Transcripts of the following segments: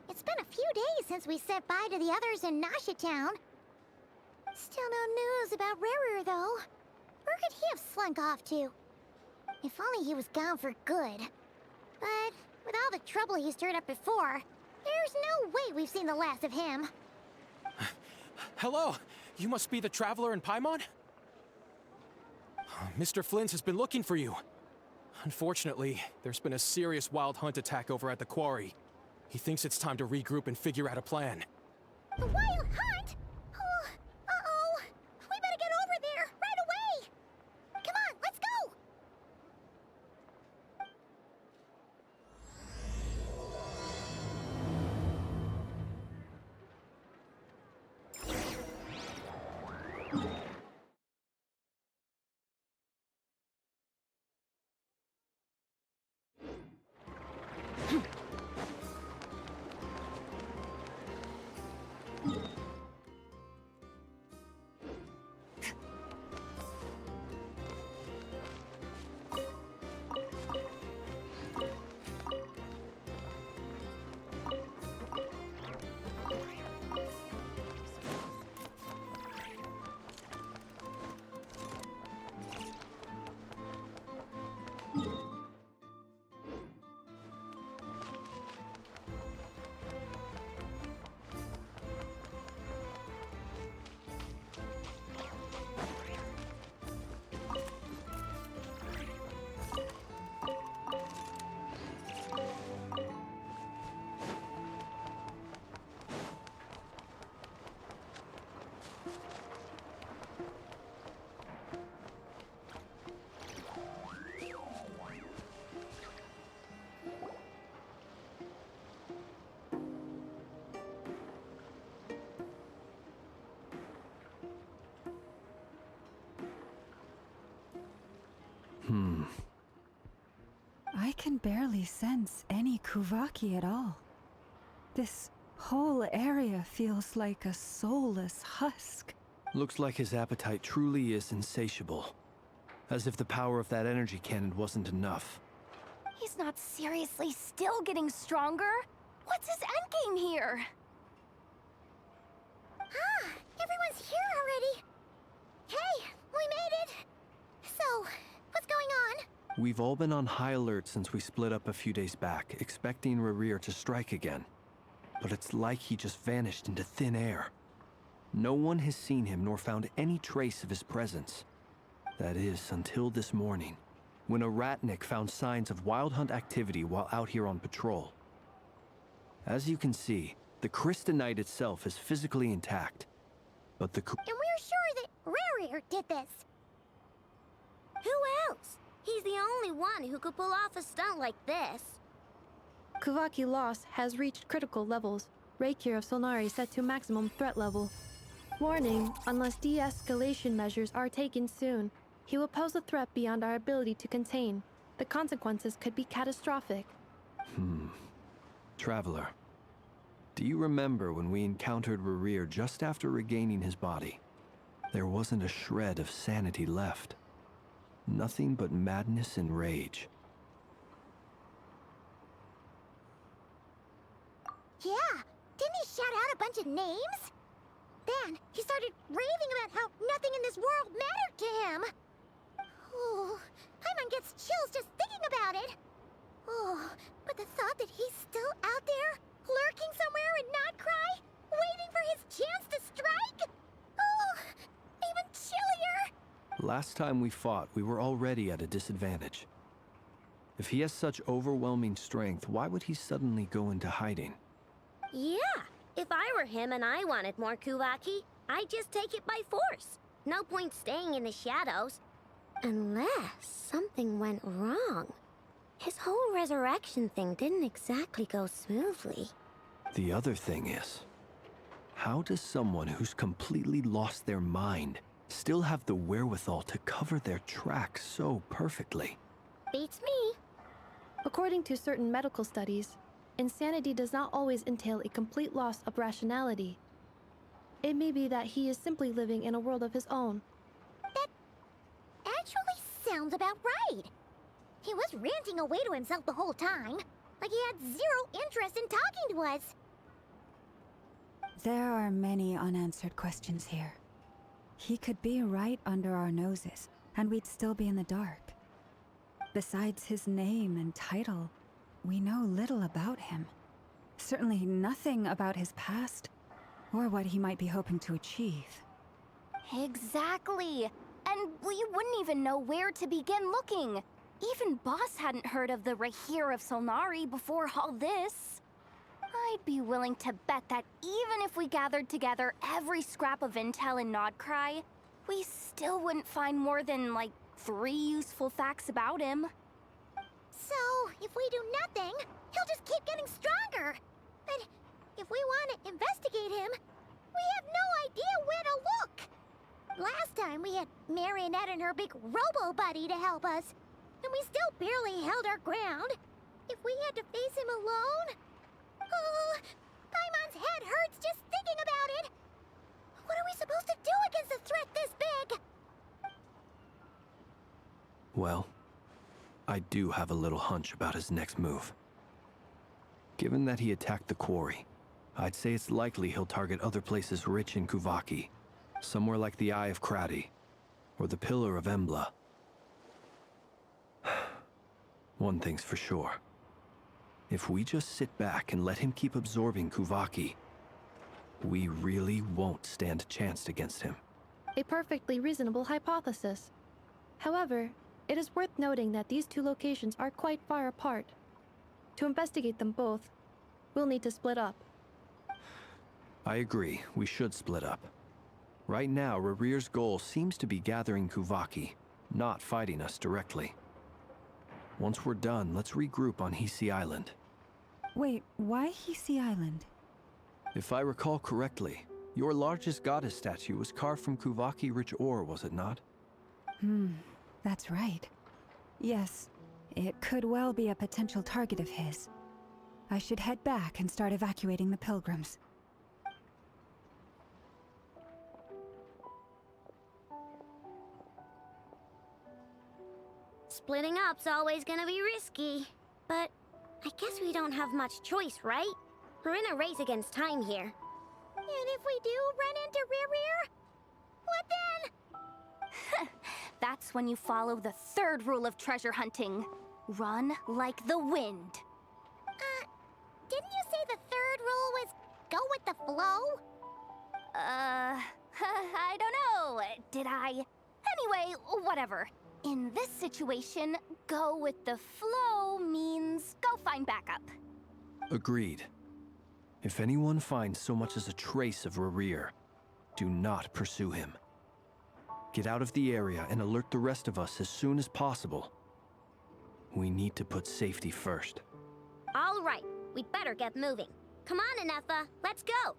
It's been a few days since we said bye to the others in Nasha Town. Still no news about Rarer, though. Where could he have slunk off to? If only he was gone for good. But with all the trouble he stirred up before, there's no way we've seen the last of him. Hello! You must be the traveler in Paimon? Mr. Flynn has been looking for you. Unfortunately, there's been a serious wild hunt attack over at the quarry. He thinks it's time to regroup and figure out a plan. The wild hunt? Oh, uh-oh. We better get over there, right away! Come on, let's go! I can barely sense any Kuvaki at all. This whole area feels like a soulless husk. Looks like his appetite truly is insatiable. As if the power of that energy cannon wasn't enough. He's not seriously still getting stronger? What's his endgame here? Ah, everyone's here already. Hey, we made it. So, what's going on? We've all been on high alert since we split up a few days back, expecting Rarir to strike again. But it's like he just vanished into thin air. No one has seen him nor found any trace of his presence. That is, until this morning, when a ratnik found signs of wild hunt activity while out here on patrol. As you can see, the Crystonite itself is physically intact, but the And we're sure that Rarir did this. Who else? He's the only one who could pull off a stunt like this. Kuvaki loss has reached critical levels. Reikir of Solnari set to maximum threat level. Warning, unless de-escalation measures are taken soon, he will pose a threat beyond our ability to contain. The consequences could be catastrophic. Traveler, do you remember when we encountered Rarir just after regaining his body? There wasn't a shred of sanity left. Nothing but madness and rage. Yeah, didn't he shout out a bunch of names? Then he started raving about how nothing in this world mattered to him. Oh, Paimon gets chills just thinking about it. Oh, but the thought that he's still out there, lurking somewhere in Nod-Krai, waiting for his chance to strike? Oh, even chillier. Last time we fought, we were already at a disadvantage. If he has such overwhelming strength, why would he suddenly go into hiding? Yeah, if I were him and I wanted more Kuvaki, I'd just take it by force. No point staying in the shadows. Unless something went wrong. His whole resurrection thing didn't exactly go smoothly. The other thing is, how does someone who's completely lost their mind still have the wherewithal to cover their tracks so perfectly. Beats me. According to certain medical studies, insanity does not always entail a complete loss of rationality. It may be that he is simply living in a world of his own. That actually sounds about right. He was ranting away to himself the whole time, like he had zero interest in talking to us. There are many unanswered questions here. He could be right under our noses, and we'd still be in the dark. Besides his name and title, we know little about him. Certainly nothing about his past, or what he might be hoping to achieve. Exactly. And we wouldn't even know where to begin looking. Even Boss hadn't heard of the Rahir of Solnari before all this. I'd be willing to bet that even if we gathered together every scrap of intel in Nod-Krai, we still wouldn't find more than, like, 3 useful facts about him. So, if we do nothing, he'll just keep getting stronger. But if we want to investigate him, we have no idea where to look. Last time we had Marionette and her big robo-buddy to help us, and we still barely held our ground. If we had to face him alone... Oh, Paimon's head hurts just thinking about it. What are we supposed to do against a threat this big? Well, I do have a little hunch about his next move. Given that he attacked the quarry, I'd say it's likely he'll target other places rich in Kuvaki, somewhere like the Eye of Crati, or the Pillar of Embla. One thing's for sure. If we just sit back and let him keep absorbing Kuvaki, we really won't stand a chance against him. A perfectly reasonable hypothesis. However, it is worth noting that these two locations are quite far apart. To investigate them both, we'll need to split up. I agree, we should split up. Right now, Rarir's goal seems to be gathering Kuvaki, not fighting us directly. Once we're done, let's regroup on Hisi Island. Wait, why Hisi Island? If I recall correctly, your largest goddess statue was carved from Kuvaki-rich ore, was it not? That's right. Yes, it could well be a potential target of his. I should head back and start evacuating the pilgrims. Splitting up's always gonna be risky. But I guess we don't have much choice, right? We're in a race against time here. And if we do run into Rarir, what then? That's when you follow the 3rd rule of treasure hunting. Run like the wind. Didn't you say the 3rd rule was go with the flow? I don't know. Did I? Anyway, whatever. In this situation, go with the flow means go find backup. Agreed. If anyone finds so much as a trace of Rarir, do not pursue him. Get out of the area and alert the rest of us as soon as possible. We need to put safety first. All right, we'd better get moving. Come on, Anefa, let's go!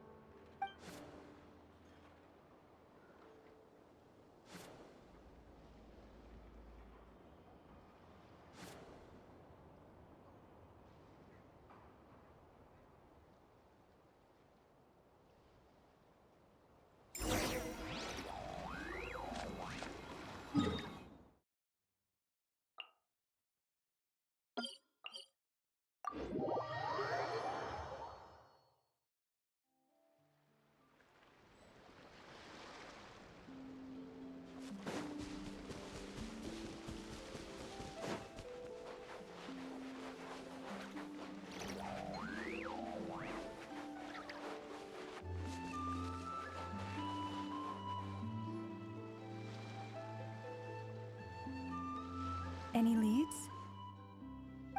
Any leads?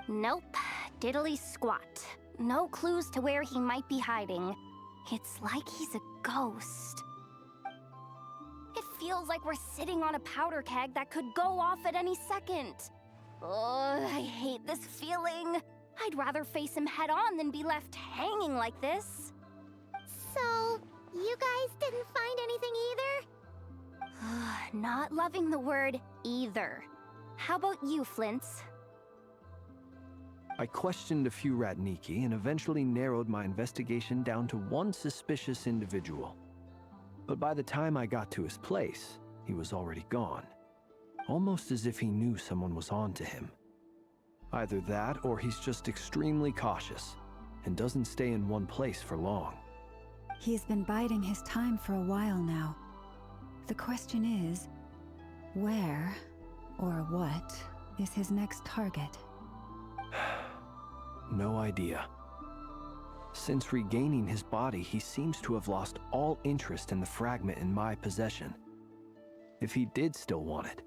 Nope. Diddly squat. No clues to where he might be hiding. It's like he's a ghost. It feels like we're sitting on a powder keg that could go off at any second. Ugh, I hate this feeling. I'd rather face him head on than be left hanging like this. So, you guys didn't find anything either? not loving the word either. How about you, Flints? I questioned a few Ratniki and eventually narrowed my investigation down to one suspicious individual. But by the time I got to his place, he was already gone. Almost as if he knew someone was on to him. Either that, or he's just extremely cautious and doesn't stay in one place for long. He's been biding his time for a while now. The question is, where or what is his next target? No idea. Since regaining his body, he seems to have lost all interest in the fragment in my possession. If he did still want it,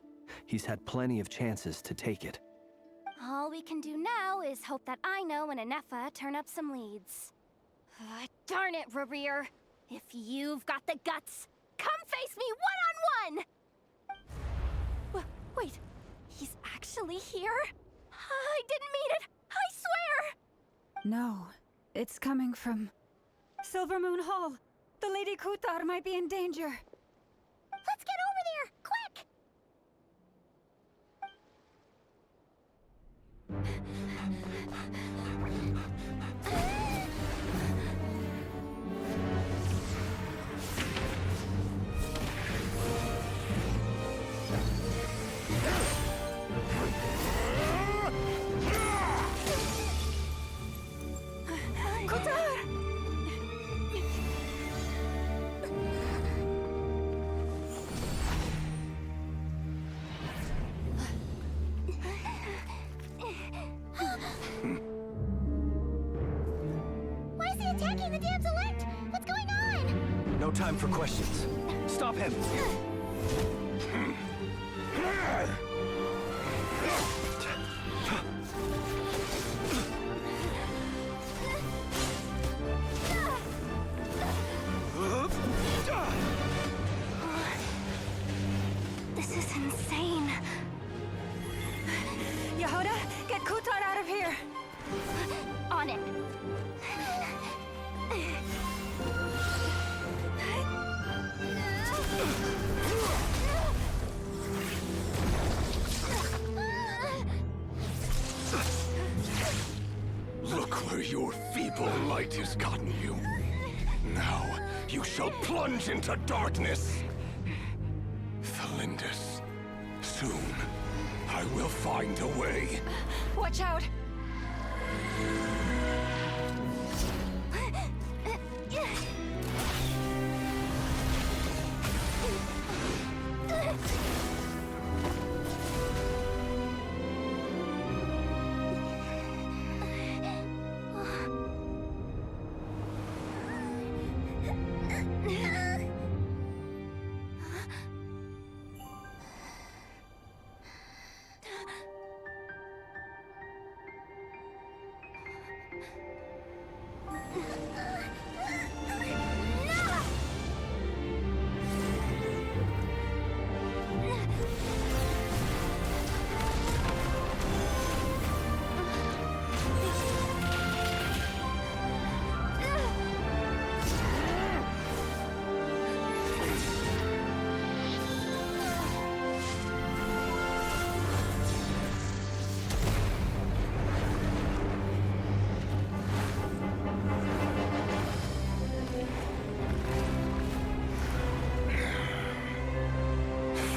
he's had plenty of chances to take it. All we can do now is hope that Ino and Anefa turn up some leads. Darn it, Rarir. If you've got the guts, come face me one-on-one! Wait, he's actually here? I didn't mean it, I swear! No, it's coming from Silver Moon Hall. The Lady Kutar might be in danger. Let's get over there, quick! Why is he attacking the damselette? What's going on? No time for questions. Stop him! This is insane. Yehuda, get Kutar out of here! On it. Look where your feeble light has gotten you. Now, you shall plunge into darkness. Thalindus, soon, I will find a way. Watch out!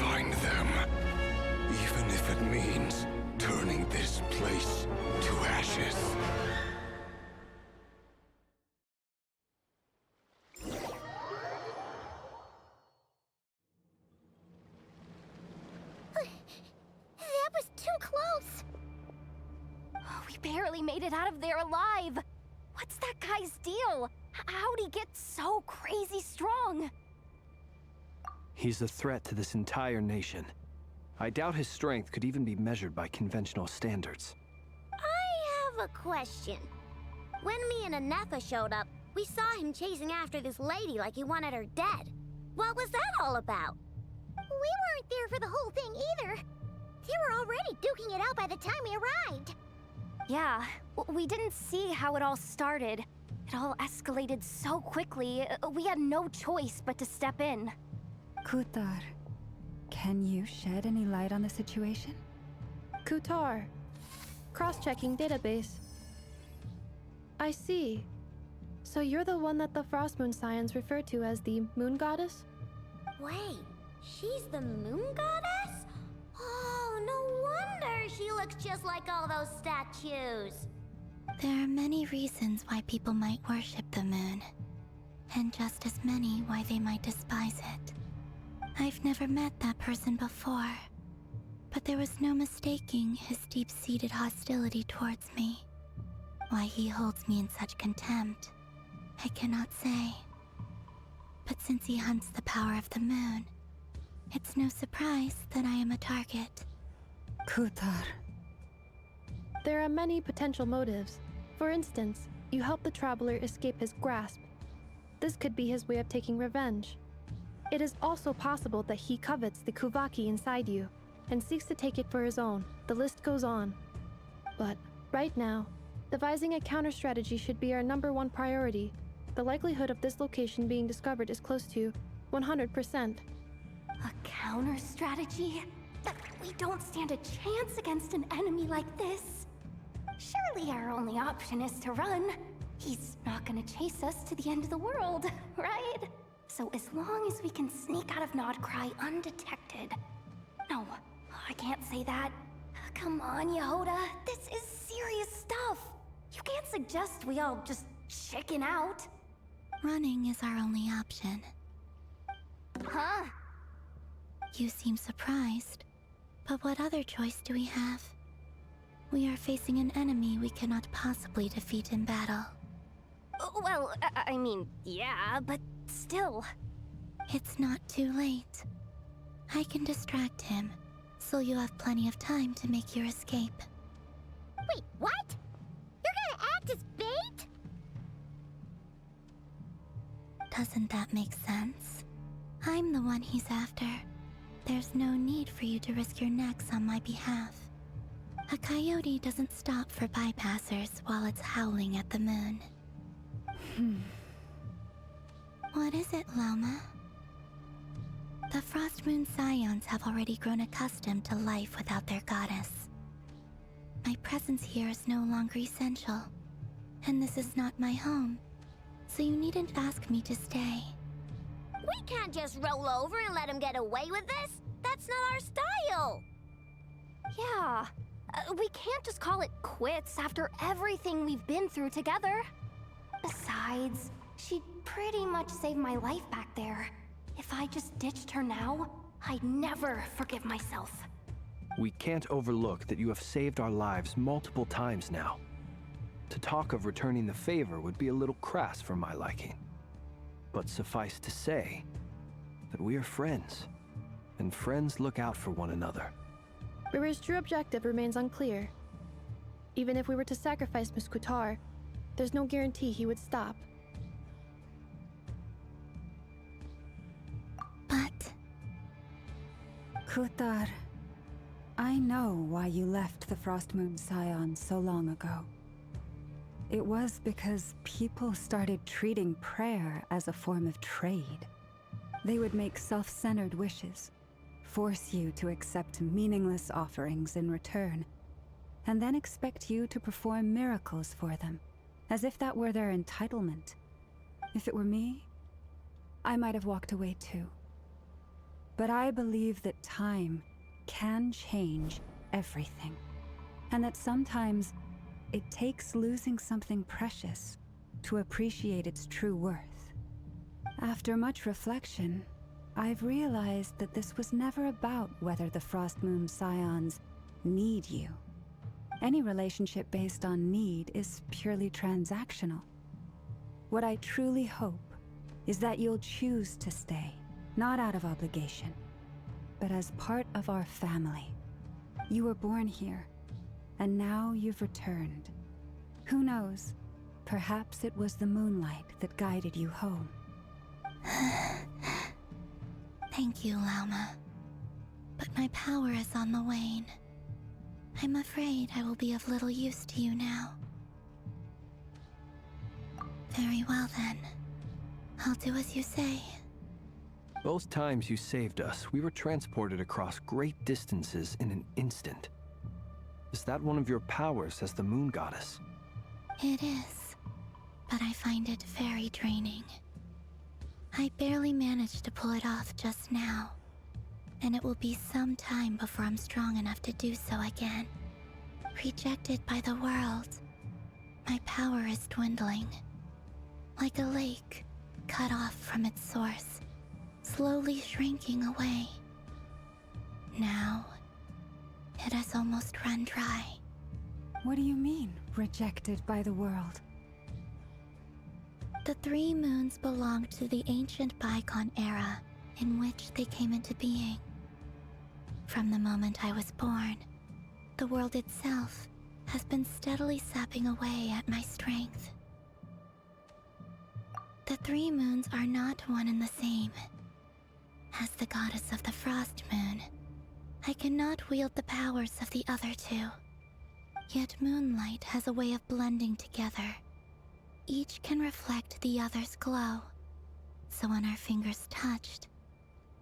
Find them. Even if it means turning this place to ashes. That was too close. We barely made it out of there alive. What's that guy's deal? How'd he get so crazy strong? He's a threat to this entire nation. I doubt his strength could even be measured by conventional standards. I have a question. When me and Anefa showed up, we saw him chasing after this lady like he wanted her dead. What was that all about? We weren't there for the whole thing either. They were already duking it out by the time we arrived. Yeah, we didn't see how it all started. It all escalated so quickly, we had no choice but to step in. Kutar Can you shed any light on the situation? Kutar. Cross-checking database. I see. So you're the one that the Frost Moon Scions refer to as the Moon Goddess? Wait, she's the moon goddess? Oh, no wonder she looks just like all those statues. There are many reasons why people might worship the moon, and just as many why they might despise it. I've never met that person before, but there was no mistaking his deep-seated hostility towards me. Why he holds me in such contempt, I cannot say. But since he hunts the power of the moon, it's no surprise that I am a target. Kutar. There are many potential motives. For instance, you help the traveler escape his grasp. This could be his way of taking revenge. It is also possible that he covets the Kuvaki inside you and seeks to take it for his own. The list goes on. But right now, devising a counter-strategy should be our #1 priority. The likelihood of this location being discovered is close to 100%. A counter-strategy? We don't stand a chance against an enemy like this. Surely our only option is to run. He's not gonna chase us to the end of the world, right? So as long as we can sneak out of Nod-Krai undetected... No, I can't say that. Come on, Yehoda, this is serious stuff. You can't suggest we all just chicken out. Running is our only option. Huh? You seem surprised. But what other choice do we have? We are facing an enemy we cannot possibly defeat in battle. Well, I mean, yeah, but still. It's not too late. I can distract him, so you have plenty of time to make your escape. Wait, what? You're gonna act as bait? Doesn't that make sense? I'm the one he's after. There's no need for you to risk your necks on my behalf. A coyote doesn't stop for bypassers while it's howling at the moon. What is it, Loma? The Frost Moon Scions have already grown accustomed to life without their goddess. My presence here is no longer essential, and this is not my home, so you needn't ask me to stay. We can't just roll over and let him get away with this. That's not our style. Yeah, we can't just call it quits after everything we've been through together. Besides, she'd pretty much saved my life back there. If I just ditched her now, I'd never forgive myself. We can't overlook that you have saved our lives multiple times now. To talk of returning the favor would be a little crass for my liking. But suffice to say that we are friends, and friends look out for one another. Riri's true objective remains unclear. Even if we were to sacrifice Miss Kutar, there's no guarantee he would stop. But... Kutar, I know why you left the Frost Moon Scions so long ago. It was because people started treating prayer as a form of trade. They would make self-centered wishes, force you to accept meaningless offerings in return, and then expect you to perform miracles for them, as if that were their entitlement. If it were me, I might have walked away too. But I believe that time can change everything, and that sometimes it takes losing something precious to appreciate its true worth. After much reflection, I've realized that this was never about whether the Frost Moon Scions need you. Any relationship based on need is purely transactional. What I truly hope is that you'll choose to stay, not out of obligation, but as part of our family. You were born here, and now you've returned. Who knows? Perhaps it was the moonlight that guided you home. Thank you, Lauma. But my power is on the wane. I'm afraid I will be of little use to you now. Very well then. I'll do as you say. Both times you saved us, we were transported across great distances in an instant. Is that one of your powers as the Moon Goddess? It is, but I find it very draining. I barely managed to pull it off just now, and it will be some time before I'm strong enough to do so again. Rejected by the world, my power is dwindling. Like a lake, cut off from its source, slowly shrinking away. Now, it has almost run dry. What do you mean, rejected by the world? The three moons belonged to the ancient bygone era in which they came into being. From the moment I was born, the world itself has been steadily sapping away at my strength. The three moons are not one and the same. As the goddess of the Frost Moon, I cannot wield the powers of the other two. Yet moonlight has a way of blending together. Each can reflect the other's glow. So when our fingers touched,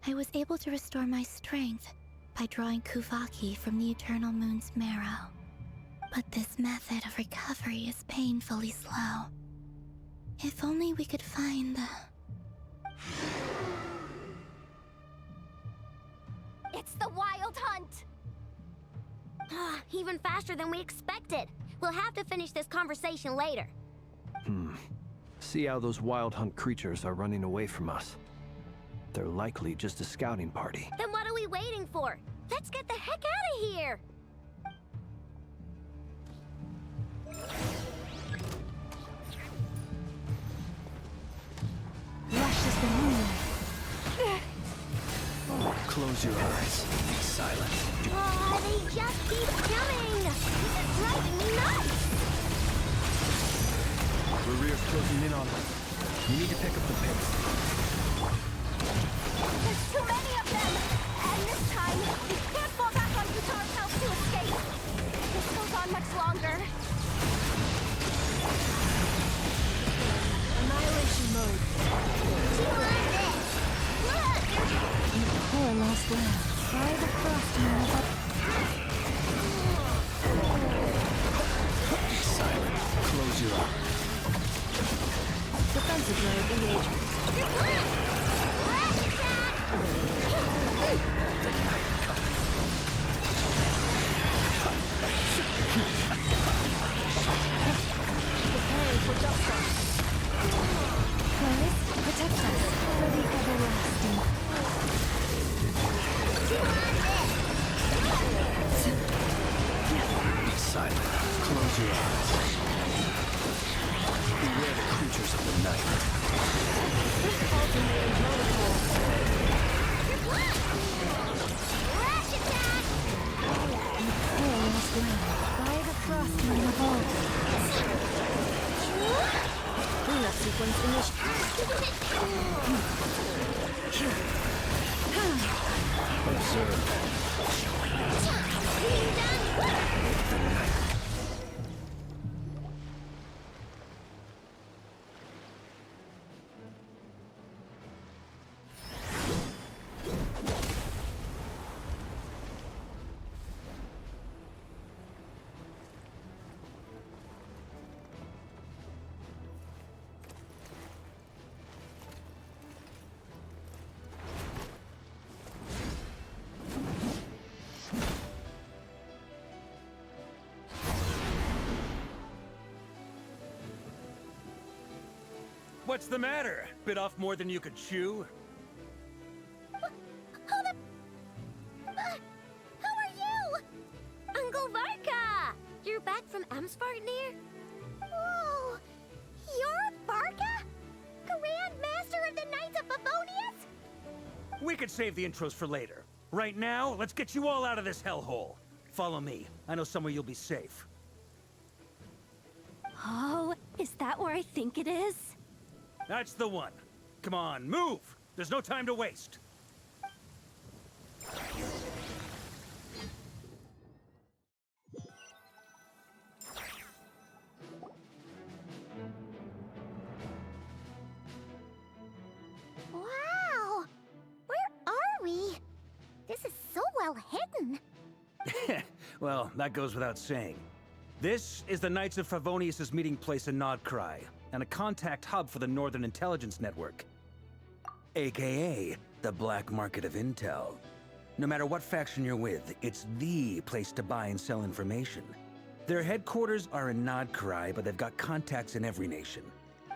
I was able to restore my strength by drawing Kuvaki from the eternal moon's marrow. But this method of recovery is painfully slow. If only we could find the... It's the Wild Hunt! Even faster than we expected. We'll have to finish this conversation later. See how those Wild Hunt creatures are running away from us. They're likely just a scouting party. Then what are we waiting for? Let's get the heck out of here! Rushes the moonlight. Close your eyes. Be silent. Oh, they just keep coming! This is driving me nuts! Rerear's closing in on them. You need to pick up the pace. There's too many of them! And this time, we can't fall back on Guitar's house to escape! If this goes on much longer... Annihilation mode. Poor lost land. By the Frost Moon above. Be silent. Close your eyes. Defensive mode engaged. Preparing for justice. Clarice, protect us for the everlasting. Be silent. Close your eyes. Beware the creatures of the night. Alternating protocol. Rush attack! Poor lost land. By the Frost Moon above. Cleanup sequence initiated. Observe. What's the matter? Bit off more than you could chew? Who are you? Uncle Varka! You're back from Amsvartnir? Whoa! You're Varka? Grand Master of the Knights of Favonius? We could save the intros for later. Right now, let's get you all out of this hellhole. Follow me. I know somewhere you'll be safe. Oh, is that where I think it is? That's the one. Come on, move! There's no time to waste. Wow! Well, that goes without saying. This is the Knights of Favonius' meeting place in Nod-Krai, and a contact hub for the Northern Intelligence Network. AKA, the black market of intel. No matter what faction you're with, it's the place to buy and sell information. Their headquarters are in Nod-Krai, but they've got contacts in every nation.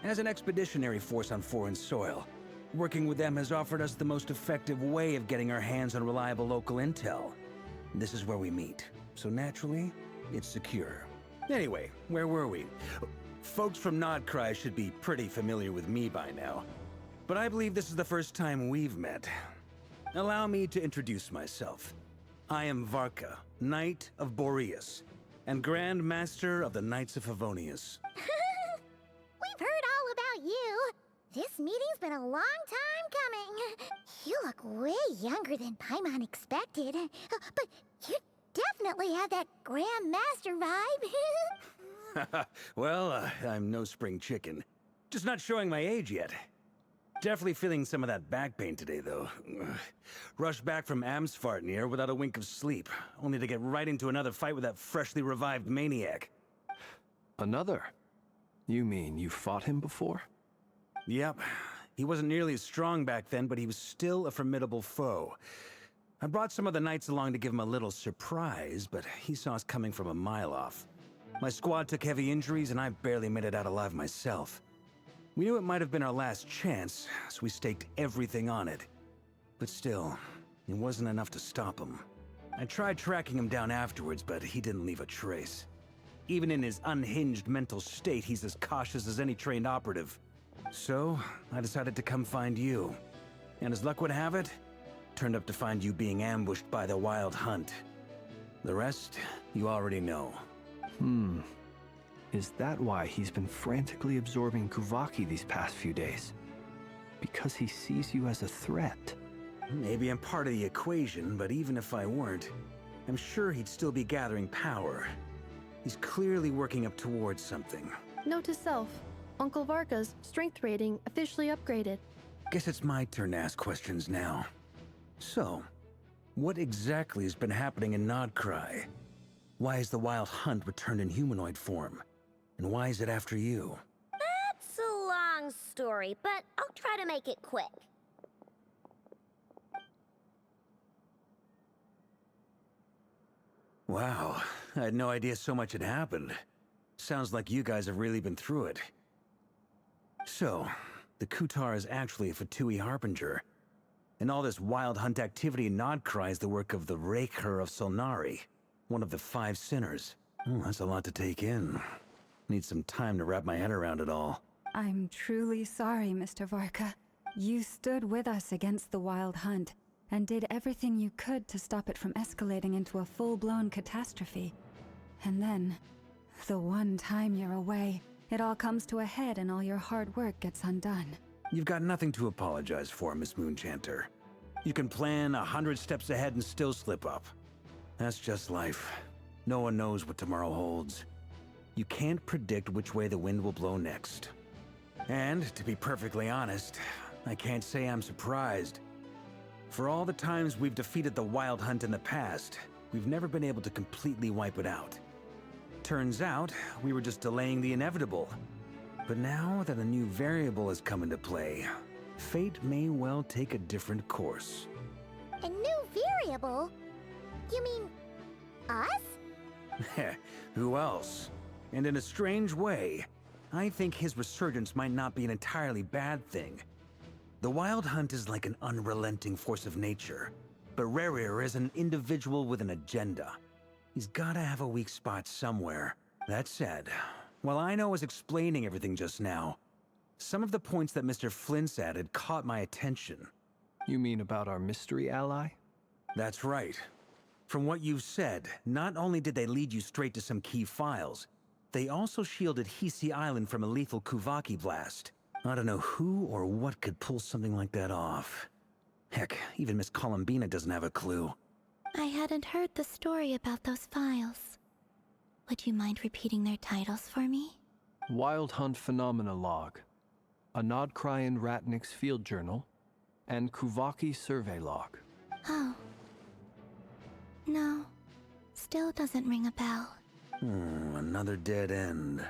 As an expeditionary force on foreign soil, working with them has offered us the most effective way of getting our hands on reliable local intel. This is where we meet, so naturally, it's secure. Anyway, where were we? Folks from Nod-Krai should be pretty familiar with me by now. But I believe this is the first time we've met. Allow me to introduce myself. I am Varka, Knight of Boreas, and Grand Master of the Knights of Favonius. We've heard all about you. This meeting's been a long time coming. You look way younger than Paimon expected. But you definitely have that Grand Master vibe. Well, I'm no spring chicken. Just not showing my age yet. Definitely feeling some of that back pain today, though. Rushed back from Amsfartnir without a wink of sleep, only to get right into another fight with that freshly revived maniac. Another? You mean you fought him before? Yep. He wasn't nearly as strong back then, but he was still a formidable foe. I brought some of the knights along to give him a little surprise, but he saw us coming from a mile off. My squad took heavy injuries, and I barely made it out alive myself. We knew it might have been our last chance, so we staked everything on it. But still, it wasn't enough to stop him. I tried tracking him down afterwards, but he didn't leave a trace. Even in his unhinged mental state, he's as cautious as any trained operative. So, I decided to come find you. And as luck would have it, turned up to find you being ambushed by the Wild Hunt. The rest, you already know. Is that why he's been frantically absorbing Kuvaki these past few days? Because he sees you as a threat? Maybe I'm part of the equation, but even if I weren't, I'm sure he'd still be gathering power. He's clearly working up towards something. Note to self, Uncle Varka's strength rating officially upgraded. Guess it's my turn to ask questions now. So, what exactly has been happening in Nod-Krai? Why has the Wild Hunt returned in humanoid form? And why is it after you? That's a long story, but I'll try to make it quick. Wow, I had no idea so much had happened. Sounds like you guys have really been through it. So, the Kutar is actually a Fatui Harbinger. And all this Wild Hunt activity in Nod-Krai is the work of the Raker of Solnari, one of the 5 sinners. That's a lot to take in. Need some time to wrap my head around it all. I'm truly sorry, Mr. Varka. You stood with us against the Wild Hunt, and did everything you could to stop it from escalating into a full-blown catastrophe. And then, the one time you're away, it all comes to a head and all your hard work gets undone. You've got nothing to apologize for, Miss Moonchanter. You can plan 100 steps ahead and still slip up. That's just life. No one knows what tomorrow holds. You can't predict which way the wind will blow next. And, to be perfectly honest, I can't say I'm surprised. For all the times we've defeated the Wild Hunt in the past, we've never been able to completely wipe it out. Turns out, we were just delaying the inevitable. But now that a new variable has come into play, fate may well take a different course. A new variable? You mean us? Who else? And in a strange way, I think his resurgence might not be an entirely bad thing. The Wild Hunt is like an unrelenting force of nature, but Rerir is an individual with an agenda. He's gotta have a weak spot somewhere. That said, while I know I was explaining everything just now, some of the points that Mr. Flint's added caught my attention. You mean about our mystery ally? That's right. From what you've said, not only did they lead you straight to some key files, they also shielded Hisi Island from a lethal Kuvaki blast. I don't know who or what could pull something like that off. Heck, even Miss Columbina doesn't have a clue. I hadn't heard the story about those files. Would you mind repeating their titles for me? Wild Hunt Phenomena Log, a Nod-Krai Ratnik's Field Journal, and Kuvaki Survey Log. Oh. No. Still doesn't ring a bell. Another dead end.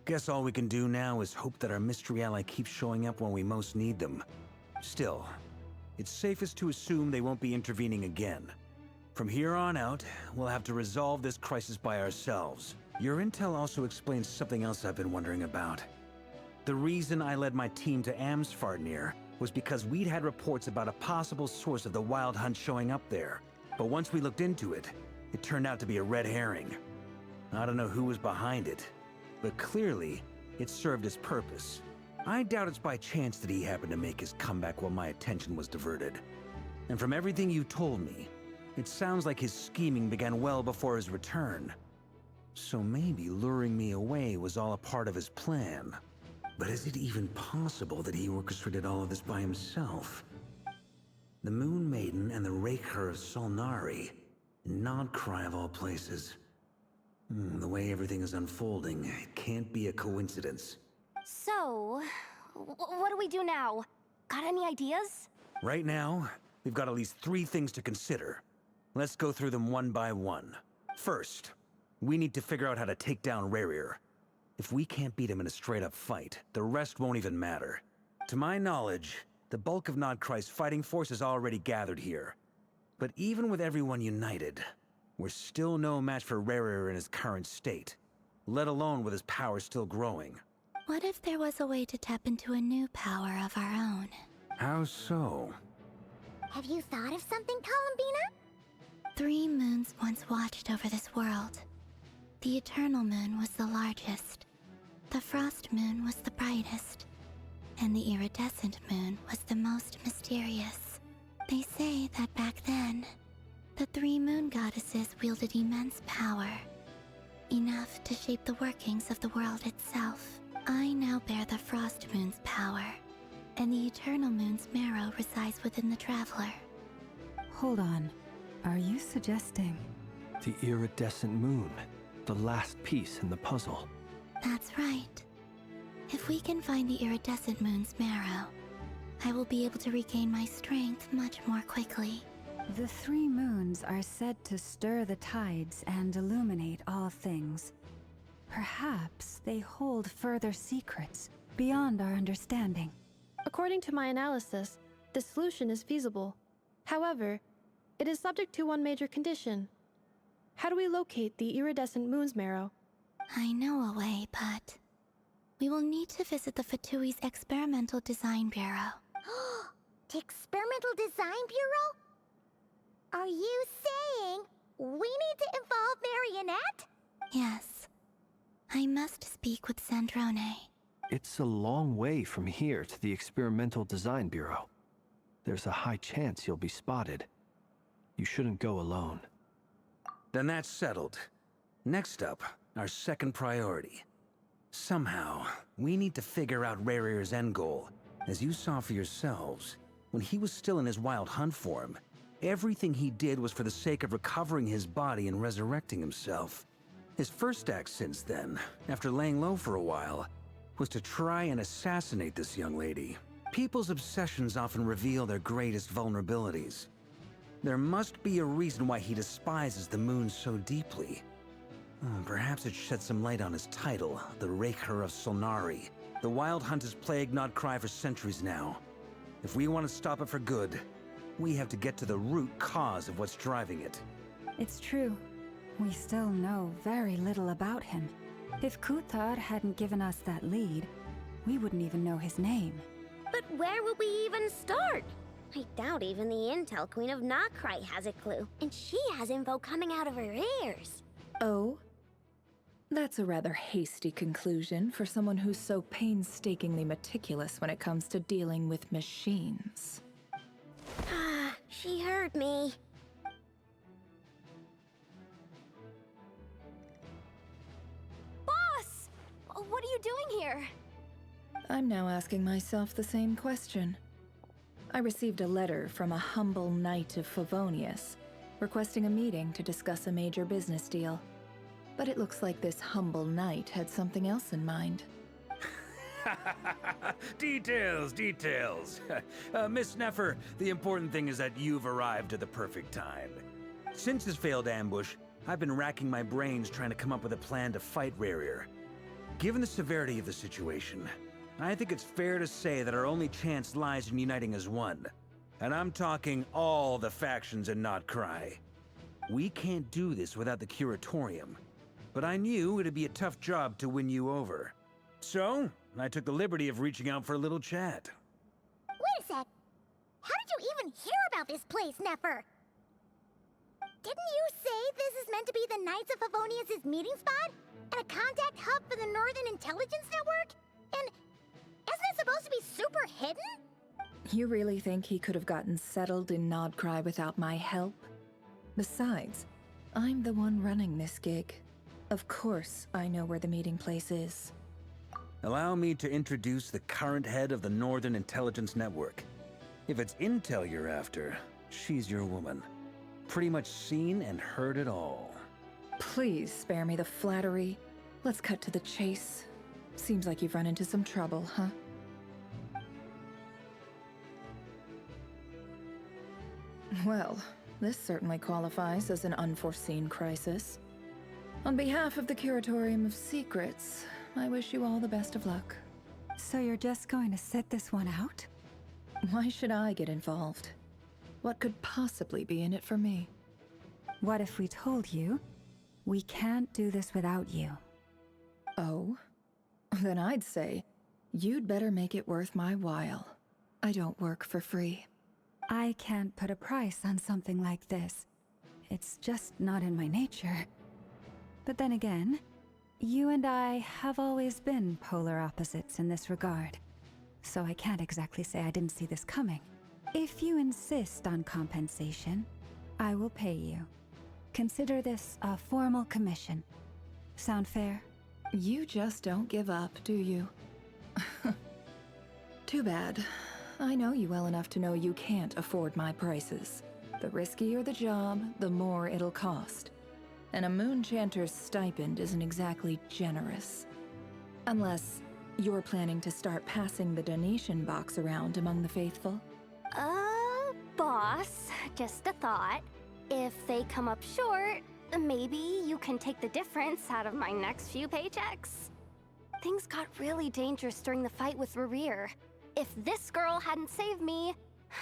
Guess all we can do now is hope that our mystery ally keeps showing up when we most need them. Still, it's safest to assume they won't be intervening again. From here on out, we'll have to resolve this crisis by ourselves. Your intel also explains something else I've been wondering about. The reason I led my team to Amsfarnir was because we'd had reports about a possible source of the Wild Hunt showing up there. But once we looked into it, it turned out to be a red herring. I don't know who was behind it, but clearly, it served its purpose. I doubt it's by chance that he happened to make his comeback while my attention was diverted. And from everything you told me, it sounds like his scheming began well before his return. So maybe luring me away was all a part of his plan. But is it even possible that he orchestrated all of this by himself? The Moon Maiden and the Raker of Solnari, Nod-Krai of all places. The way everything is unfolding, it can't be a coincidence. So, what do we do now? Got any ideas? Right now, we've got at least 3 things to consider. Let's go through them one by one. First, we need to figure out how to take down Rerir. If we can't beat him in a straight-up fight, the rest won't even matter. To my knowledge, the bulk of Nod-Krai's fighting force is already gathered here. But even with everyone united, we're still no match for Rerir in his current state, let alone with his power still growing. What if there was a way to tap into a new power of our own? How so? Have you thought of something, Columbina? 3 moons once watched over this world. The Eternal Moon was the largest. The Frost Moon was the brightest. And the Iridescent Moon was the most mysterious. They say that back then, the 3 moon goddesses wielded immense power. Enough to shape the workings of the world itself. I now bear the Frost Moon's power, and the Eternal Moon's marrow resides within the Traveler. Hold on. Are you suggesting? The iridescent moon. The last piece in the puzzle. That's right. If we can find the Iridescent Moon's marrow, I will be able to regain my strength much more quickly. The 3 moons are said to stir the tides and illuminate all things. Perhaps they hold further secrets beyond our understanding. According to my analysis, the solution is feasible. However, it is subject to one major condition. How do we locate the Iridescent Moon's marrow? I know a way, but we will need to visit the Fatui's Experimental Design Bureau. The Experimental Design Bureau? Are you saying we need to involve Marionette? Yes. I must speak with Sandrone. It's a long way from here to the Experimental Design Bureau. There's a high chance you'll be spotted. You shouldn't go alone. Then that's settled. Next up, our second priority. Somehow, we need to figure out Rerir's end goal. As you saw for yourselves, when he was still in his Wild Hunt form, everything he did was for the sake of recovering his body and resurrecting himself. His first act since then, after laying low for a while, was to try and assassinate this young lady. People's obsessions often reveal their greatest vulnerabilities. There must be a reason why he despises the moon so deeply. Perhaps it sheds some light on his title, the Raker of Solnari. The Wild Hunt has plagued Nod-Krai for centuries now. If we want to stop it for good, we have to get to the root cause of what's driving it. It's true. We still know very little about him. If Kuthar hadn't given us that lead, we wouldn't even know his name. But where would we even start? I doubt even the Intel Queen of Nod-Krai has a clue, and she has info coming out of her ears. Oh? That's a rather hasty conclusion for someone who's so painstakingly meticulous when it comes to dealing with machines. Ah, she heard me. Boss! What are you doing here? I'm now asking myself the same question. I received a letter from a humble knight of Favonius, requesting a meeting to discuss a major business deal. But it looks like this humble knight had something else in mind. Details, details. Miss Nefer, the important thing is that you've arrived at the perfect time. Since his failed ambush, I've been racking my brains trying to come up with a plan to fight Rerir. Given the severity of the situation, I think it's fair to say that our only chance lies in uniting as one. And I'm talking all the factions in Nod-Krai. We can't do this without the Curatorium. But I knew it'd be a tough job to win you over. So, I took the liberty of reaching out for a little chat. Wait a sec. How did you even hear about this place, Nefer? Didn't you say this is meant to be the Knights of Favonius' meeting spot? And a contact hub for the Northern Intelligence Network? And isn't it supposed to be super hidden? You really think he could have gotten settled in Nod-Krai without my help? Besides, I'm the one running this gig. Of course I know where the meeting place is. Allow me to introduce the current head of the Northern Intelligence Network. If it's intel you're after, she's your woman. Pretty much seen and heard it all. Please spare me the flattery. Let's cut to the chase. Seems like you've run into some trouble, huh? Well, this certainly qualifies as an unforeseen crisis. On behalf of the Curatorium of Secrets, I wish you all the best of luck. So you're just going to sit this one out? Why should I get involved? What could possibly be in it for me? What if we told you we can't do this without you? Oh? Then I'd say, you'd better make it worth my while. I don't work for free. I can't put a price on something like this. It's just not in my nature. But then again, you and I have always been polar opposites in this regard. So I can't exactly say I didn't see this coming. If you insist on compensation, I will pay you. Consider this a formal commission. Sound fair? You just don't give up, do you? Too bad. I know you well enough to know you can't afford my prices. The riskier the job, the more it'll cost. And a Moonchanter's stipend isn't exactly generous. Unless you're planning to start passing the donation box around among the faithful. Boss, just a thought. If they come up short, maybe you can take the difference out of my next few paychecks. Things got really dangerous during the fight with Rerir. If this girl hadn't saved me,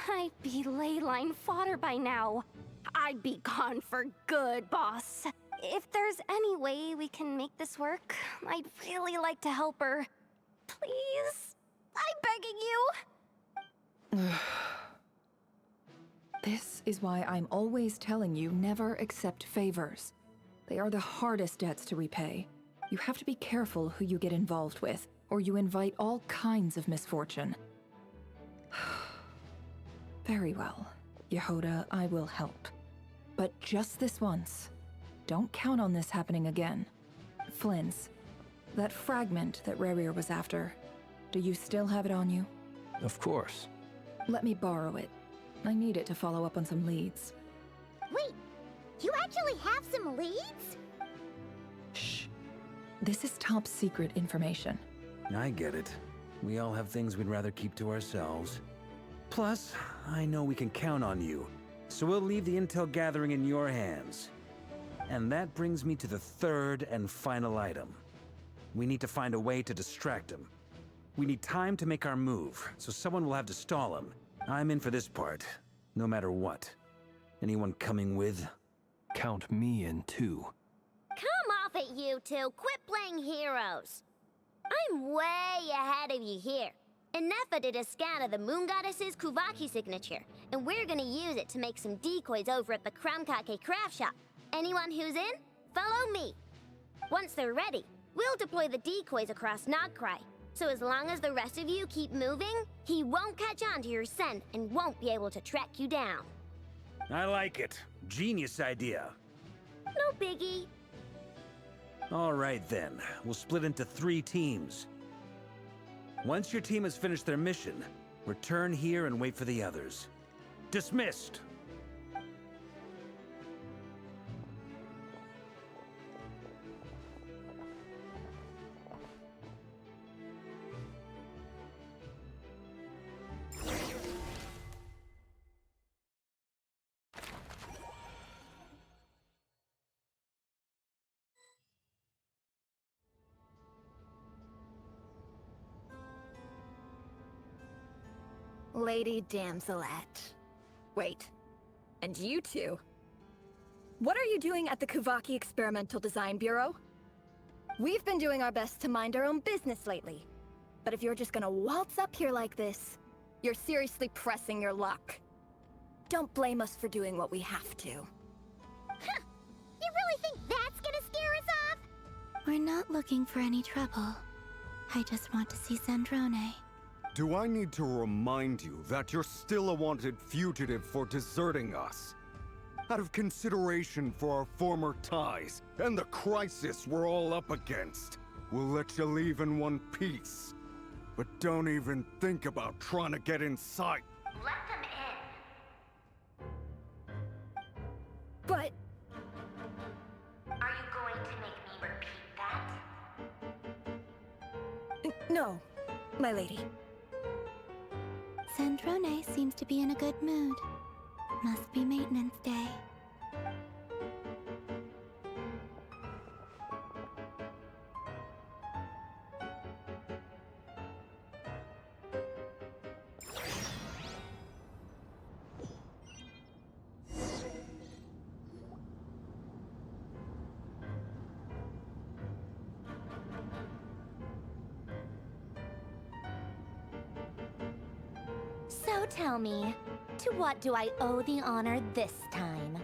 I'd be ley line fodder by now. I'd be gone for good, boss. If there's any way we can make this work, I'd really like to help her. Please? I'm begging you. This is why I'm always telling you never accept favors. They are the hardest debts to repay. You have to be careful who you get involved with, or you invite all kinds of misfortune. Very well, Yehoda, I will help. But just this once. Don't count on this happening again. Flynn's, that fragment that Rerir was after, do you still have it on you? Of course. Let me borrow it. I need it to follow up on some leads. Wait, you actually have some leads? Shh. This is top secret information. I get it. We all have things we'd rather keep to ourselves. Plus, I know we can count on you, so we'll leave the intel gathering in your hands. And that brings me to the third and final item. We need to find a way to distract him. We need time to make our move, so someone will have to stall him. I'm in for this part, no matter what. Anyone coming with? Count me in too. Come off it, you two. Quit playing heroes. I'm way ahead of you here. And Nefa did a scan of the Moon Goddess's Kuvaki signature, and we're gonna use it to make some decoys over at the Kramkake craft shop. Anyone who's in, follow me. Once they're ready, we'll deploy the decoys across Nod-Krai. So as long as the rest of you keep moving, he won't catch on to your scent and won't be able to track you down. I like it. Genius idea. No biggie. All right then, we'll split into 3 teams. Once your team has finished their mission, return here and wait for the others. Dismissed! Lady Damselette. Wait, and you two? What are you doing at the Kuvaki Experimental Design Bureau? We've been doing our best to mind our own business lately. But if you're just gonna waltz up here like this, you're seriously pressing your luck. Don't blame us for doing what we have to. Huh. You really think that's gonna scare us off? We're not looking for any trouble. I just want to see Zandrone. Do I need to remind you that you're still a wanted fugitive for deserting us? Out of consideration for our former ties and the crisis we're all up against, we'll let you leave in one piece. But don't even think about trying to get inside. Let them in. But... Are you going to make me repeat that? No, my lady. Zandrone seems to be in a good mood. Must be maintenance day. So tell me, to what do I owe the honor this time?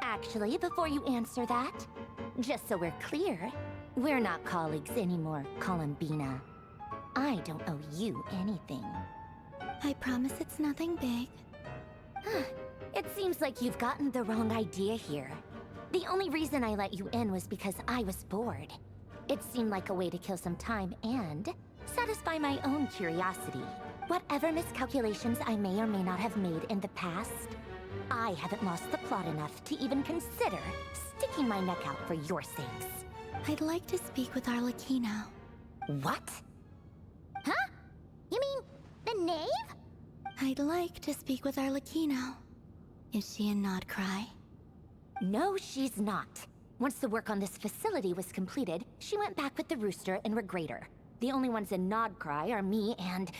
Actually, before you answer that, just so we're clear, we're not colleagues anymore, Columbina. I don't owe you anything. I promise it's nothing big. It seems like you've gotten the wrong idea here. The only reason I let you in was because I was bored. It seemed like a way to kill some time and satisfy my own curiosity. Whatever miscalculations I may or may not have made in the past, I haven't lost the plot enough to even consider sticking my neck out for your sakes. I'd like to speak with Arlecchino. What? Huh? You mean the knave? I'd like to speak with Arlecchino. Is she in Nod-Krai? No, she's not. Once the work on this facility was completed, she went back with the Rooster and Regrator. The only ones in Nod-Krai are me and...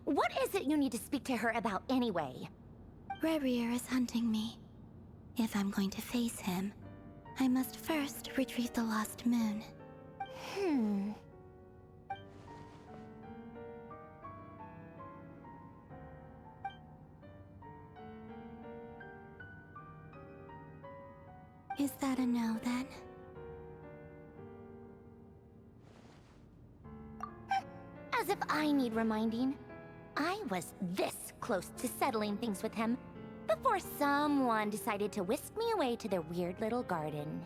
What is it you need to speak to her about anyway? Rerir is hunting me. If I'm going to face him, I must first retrieve the lost moon. Is that a no, then? As if I need reminding. I was this close to settling things with him before someone decided to whisk me away to their weird little garden.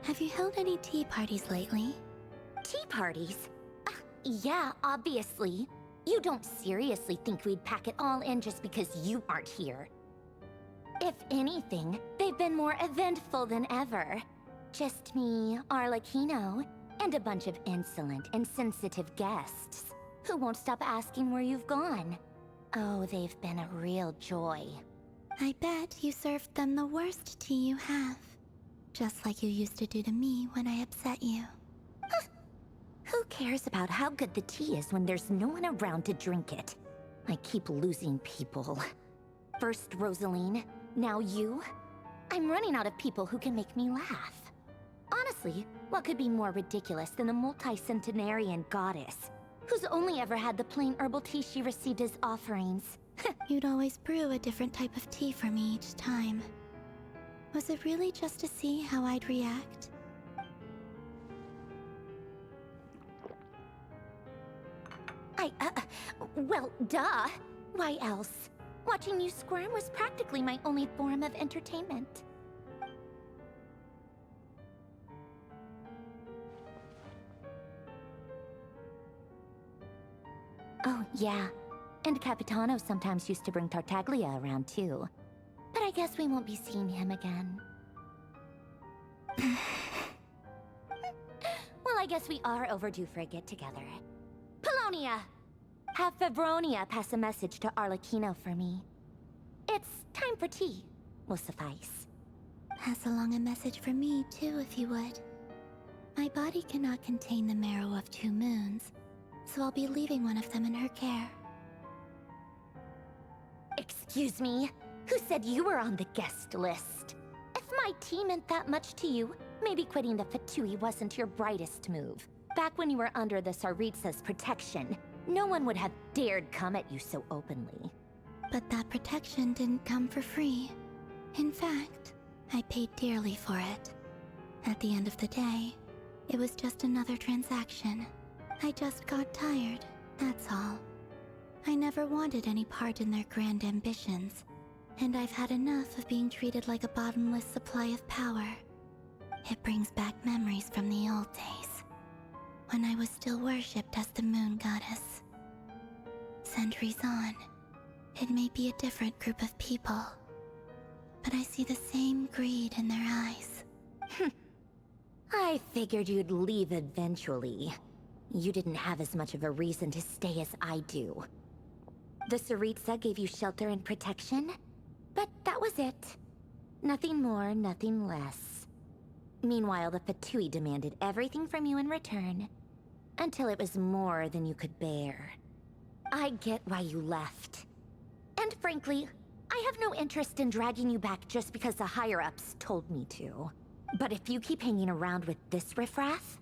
Have you held any tea parties lately? Tea parties? Yeah, obviously. You don't seriously think we'd pack it all in just because you aren't here. If anything, they've been more eventful than ever. Just me, Arlecchino, and a bunch of insolent and sensitive guests who won't stop asking where you've gone. Oh, they've been a real joy. I bet you served them the worst tea you have. Just like you used to do to me when I upset you. Who cares about how good the tea is when there's no one around to drink it? I keep losing people. First Rosaline, now you. I'm running out of people who can make me laugh. Honestly, what could be more ridiculous than the multi-centenarian goddess, who's only ever had the plain herbal tea she received as offerings? You'd always brew a different type of tea for me each time. Was it really just to see how I'd react? Well, duh. Why else? Watching you squirm was practically my only form of entertainment. Oh, yeah. And Capitano sometimes used to bring Tartaglia around, too. But I guess we won't be seeing him again. Well, I guess we are overdue for a get-together. Polonia! Have Fevronia pass a message to Arlecchino for me. It's time for tea. Will suffice. Pass along a message for me, too, if you would. My body cannot contain the marrow of 2 moons, so I'll be leaving one of them in her care. Excuse me? Who said you were on the guest list? If my tea meant that much to you, maybe quitting the Fatui wasn't your brightest move. Back when you were under the Tsaritsa's protection, no one would have dared come at you so openly. But that protection didn't come for free. In fact, I paid dearly for it. At the end of the day, it was just another transaction. I just got tired, that's all. I never wanted any part in their grand ambitions, and I've had enough of being treated like a bottomless supply of power. It brings back memories from the old days, when I was still worshipped as the moon goddess. Centuries on, it may be a different group of people, but I see the same greed in their eyes. I figured you'd leave eventually. You didn't have as much of a reason to stay as I do. The Tsaritsa gave you shelter and protection, but that was it. Nothing more, nothing less. Meanwhile, the Fatui demanded everything from you in return, until it was more than you could bear. I get why you left. And frankly, I have no interest in dragging you back just because the higher-ups told me to. But if you keep hanging around with this riffraff,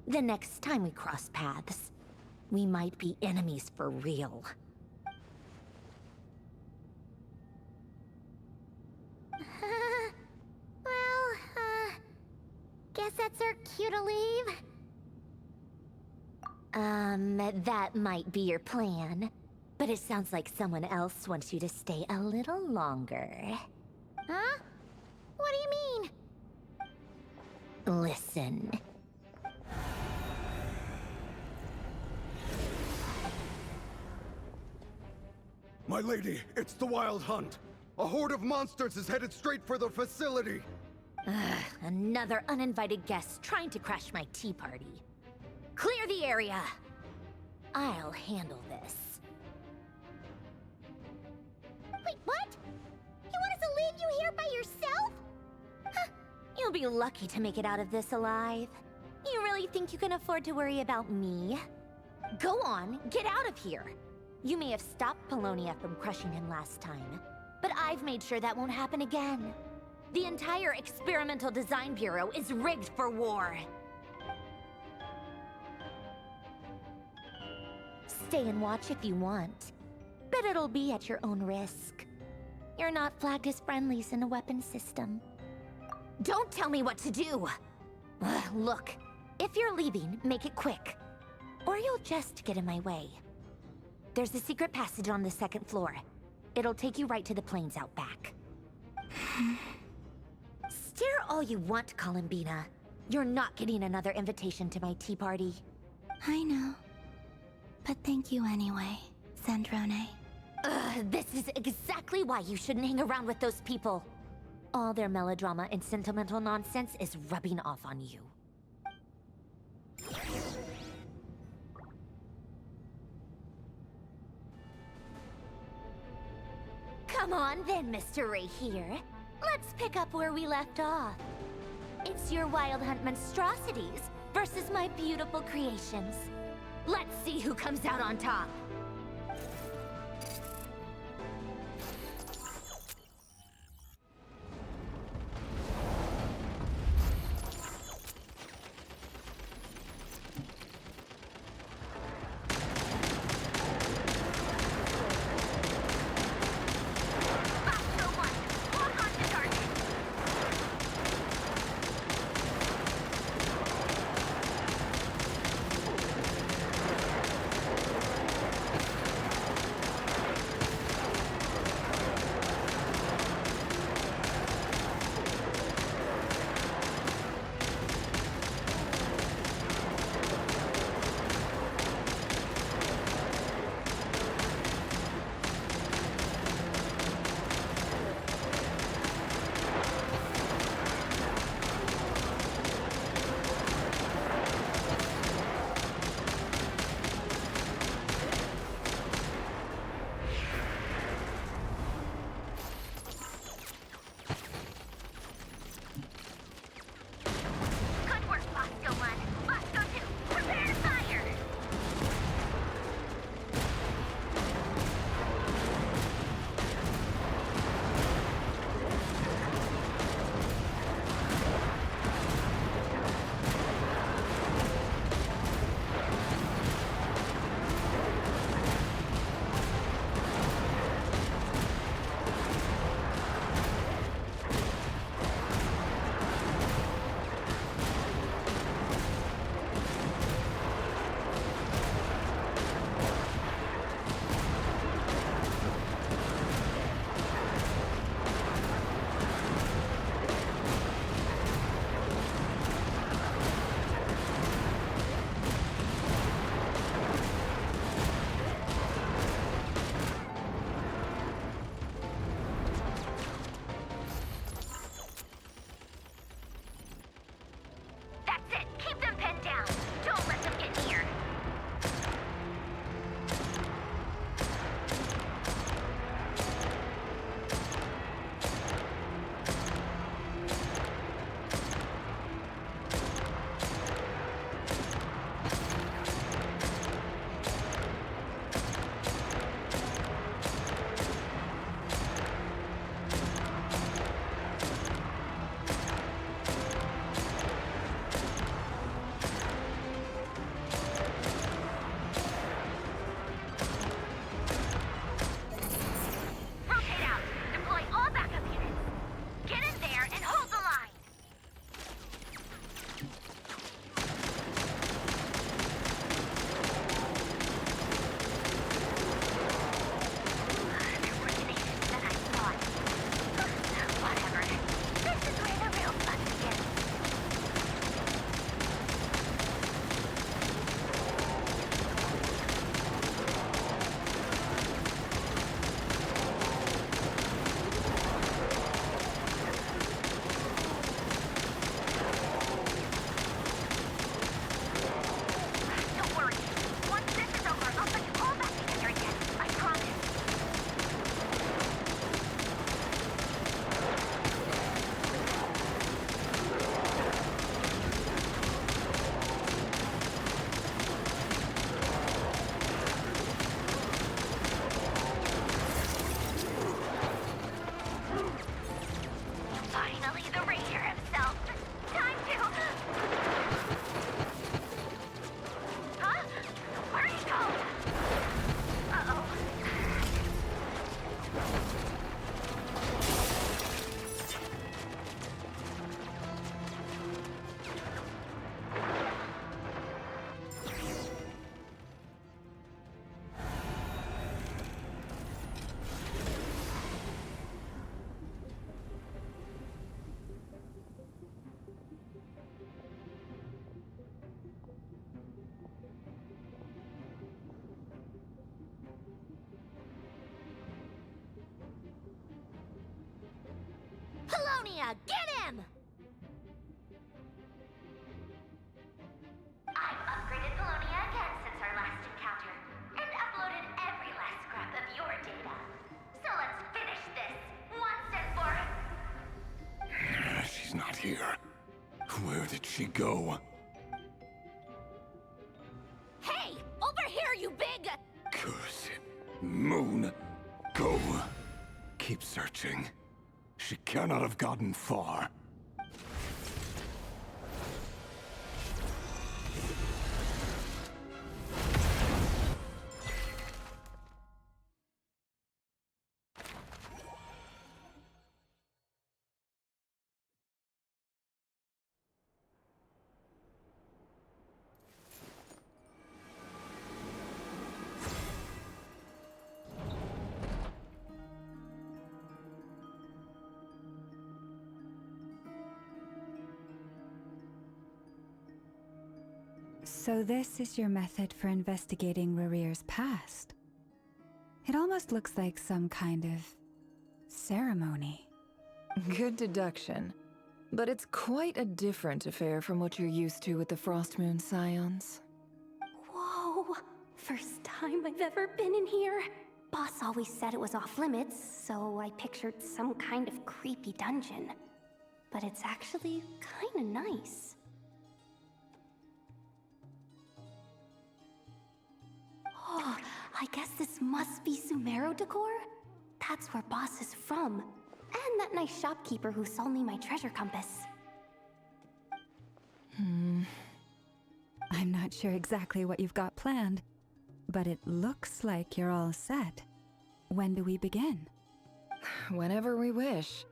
the next time we cross paths, we might be enemies for real. Guess that's our cue to leave. That might be your plan. But it sounds like someone else wants you to stay a little longer. Huh? What do you mean? Listen. My lady, it's the Wild Hunt. A horde of monsters is headed straight for the facility. Another uninvited guest trying to crash my tea party. Clear the area! I'll handle this. Wait, what? You want us to leave you here by yourself? Huh. You'll be lucky to make it out of this alive. You really think you can afford to worry about me? Go on, get out of here. You may have stopped Polonia from crushing him last time, but I've made sure that won't happen again. The entire Experimental Design Bureau is rigged for war. Stay and watch if you want, but it'll be at your own risk. You're not flagged as friendlies in the weapons system. Don't tell me what to do! Look, if you're leaving, make it quick, or you'll just get in my way. There's a secret passage on the 2nd floor. It'll take you right to the plains out back. Stare all you want, Columbina. You're not getting another invitation to my tea party. I know. But thank you anyway, Sandrone. This is exactly why you shouldn't hang around with those people. All their melodrama and sentimental nonsense is rubbing off on you. Come on then, Mr. Ray here. Let's pick up where we left off. It's your Wild Hunt monstrosities versus my beautiful creations. Let's see who comes out on top. Polonia, get him! I've upgraded Polonia again since our last encounter, and uploaded every last scrap of your data. So let's finish this, once and for... She's not here. Where did she go? Hey, over here, you big... Curse it. Moon, go. Keep searching. She cannot have gotten far. So this is your method for investigating Rarir's past. It almost looks like some kind of ceremony. Good deduction. But it's quite a different affair from what you're used to with the Frost Moon Scions. Whoa! First time I've ever been in here. Boss always said it was off limits, so I pictured some kind of creepy dungeon. But it's actually kinda nice. Oh, I guess this must be Sumero decor? That's where Boss is from. And that nice shopkeeper who sold me my treasure compass. I'm not sure exactly what you've got planned, but it looks like you're all set. When do we begin? Whenever we wish.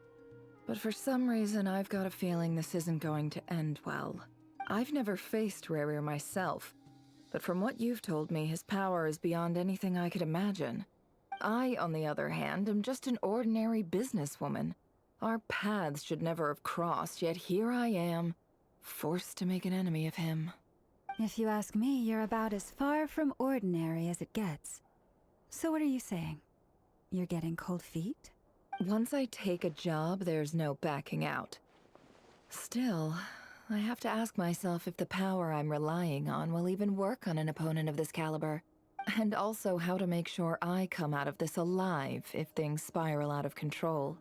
But for some reason, I've got a feeling this isn't going to end well. I've never faced Rarir myself, but from what you've told me, his power is beyond anything I could imagine. I, on the other hand, am just an ordinary businesswoman. Our paths should never have crossed, yet here I am, forced to make an enemy of him. If you ask me, you're about as far from ordinary as it gets. So what are you saying? You're getting cold feet? Once I take a job, there's no backing out. Still, I have to ask myself if the power I'm relying on will even work on an opponent of this caliber. And also how to make sure I come out of this alive if things spiral out of control.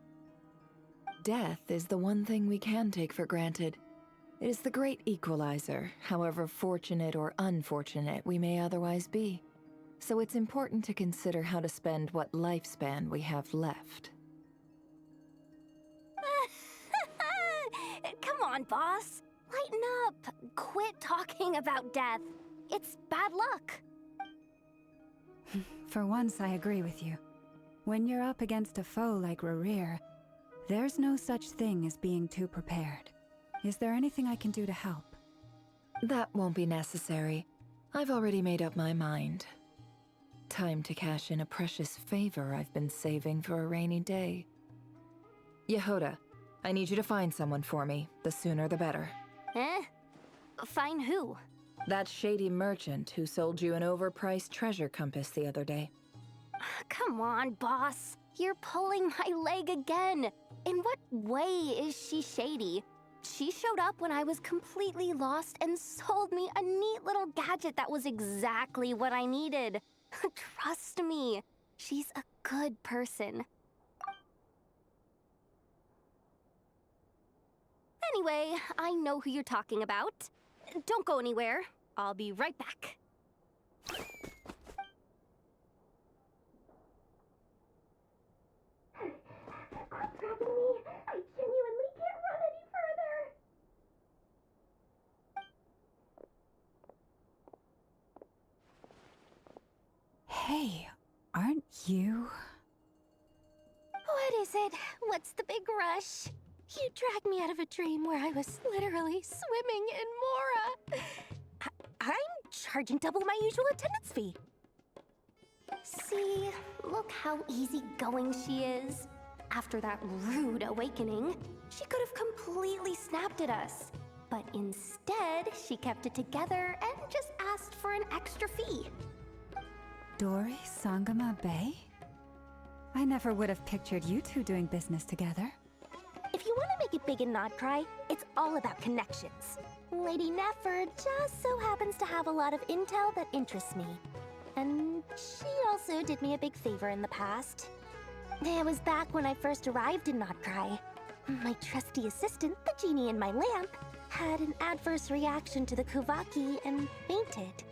Death is the one thing we can take for granted. It is the great equalizer, however fortunate or unfortunate we may otherwise be. So it's important to consider how to spend what lifespan we have left. Come on, boss. Lighten up. Quit talking about death. It's bad luck. For once, I agree with you. When you're up against a foe like Rarir, there's no such thing as being too prepared. Is there anything I can do to help? That won't be necessary. I've already made up my mind. Time to cash in a precious favor I've been saving for a rainy day. Yehoda, I need you to find someone for me. The sooner the better. Eh? Find who? That shady merchant who sold you an overpriced treasure compass the other day. Come on, boss. You're pulling my leg again. In what way is she shady? She showed up when I was completely lost and sold me a neat little gadget that was exactly what I needed. Trust me, she's a good person. Anyway, I know who you're talking about. Don't go anywhere. I'll be right back. Quit grabbing me! I genuinely can't run any further! Hey, aren't you... What is it? What's the big rush? You dragged me out of a dream where I was literally swimming in Mora. I'm charging double my usual attendance fee. See, look how easygoing she is. After that rude awakening, she could have completely snapped at us. But instead, she kept it together and just asked for an extra fee. Dori Sangama Bay? I never would have pictured you two doing business together. If you want to make it big in Nod-Krai, it's all about connections. Lady Nefer just so happens to have a lot of intel that interests me. And she also did me a big favor in the past. It was back when I first arrived in Nod-Krai. My trusty assistant, the genie in my lamp, had an adverse reaction to the Kuvaki and fainted.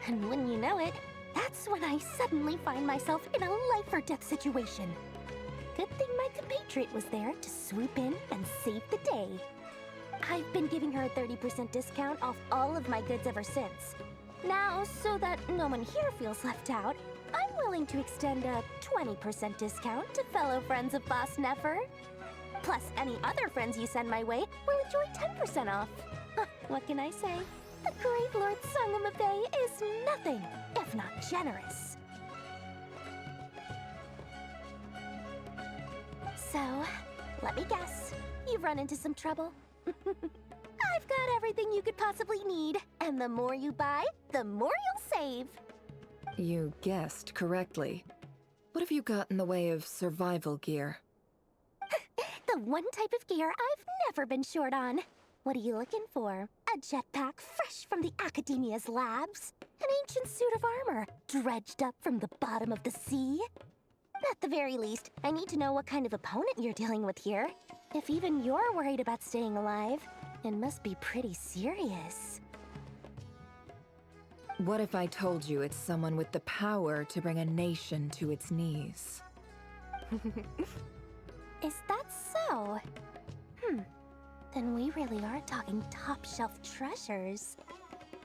And wouldn't you know it, that's when I suddenly find myself in a life-or-death situation. Good thing my compatriot was there to swoop in and save the day. I've been giving her a 30% discount off all of my goods ever since. Now, so that no one here feels left out, I'm willing to extend a 20% discount to fellow friends of Boss Nefer. Plus, any other friends you send my way will enjoy 10% off. What can I say? The great Lord Sangamabe is nothing if not generous. So, let me guess. You've run into some trouble? I've got everything you could possibly need, and the more you buy, the more you'll save. You guessed correctly. What have you got in the way of survival gear? The one type of gear I've never been short on. What are you looking for? A jetpack fresh from the Academia's labs? An ancient suit of armor dredged up from the bottom of the sea? At the very least, I need to know what kind of opponent you're dealing with here. If even you're worried about staying alive, it must be pretty serious. What if I told you it's someone with the power to bring a nation to its knees? Is that so? Then we really are talking top-shelf treasures.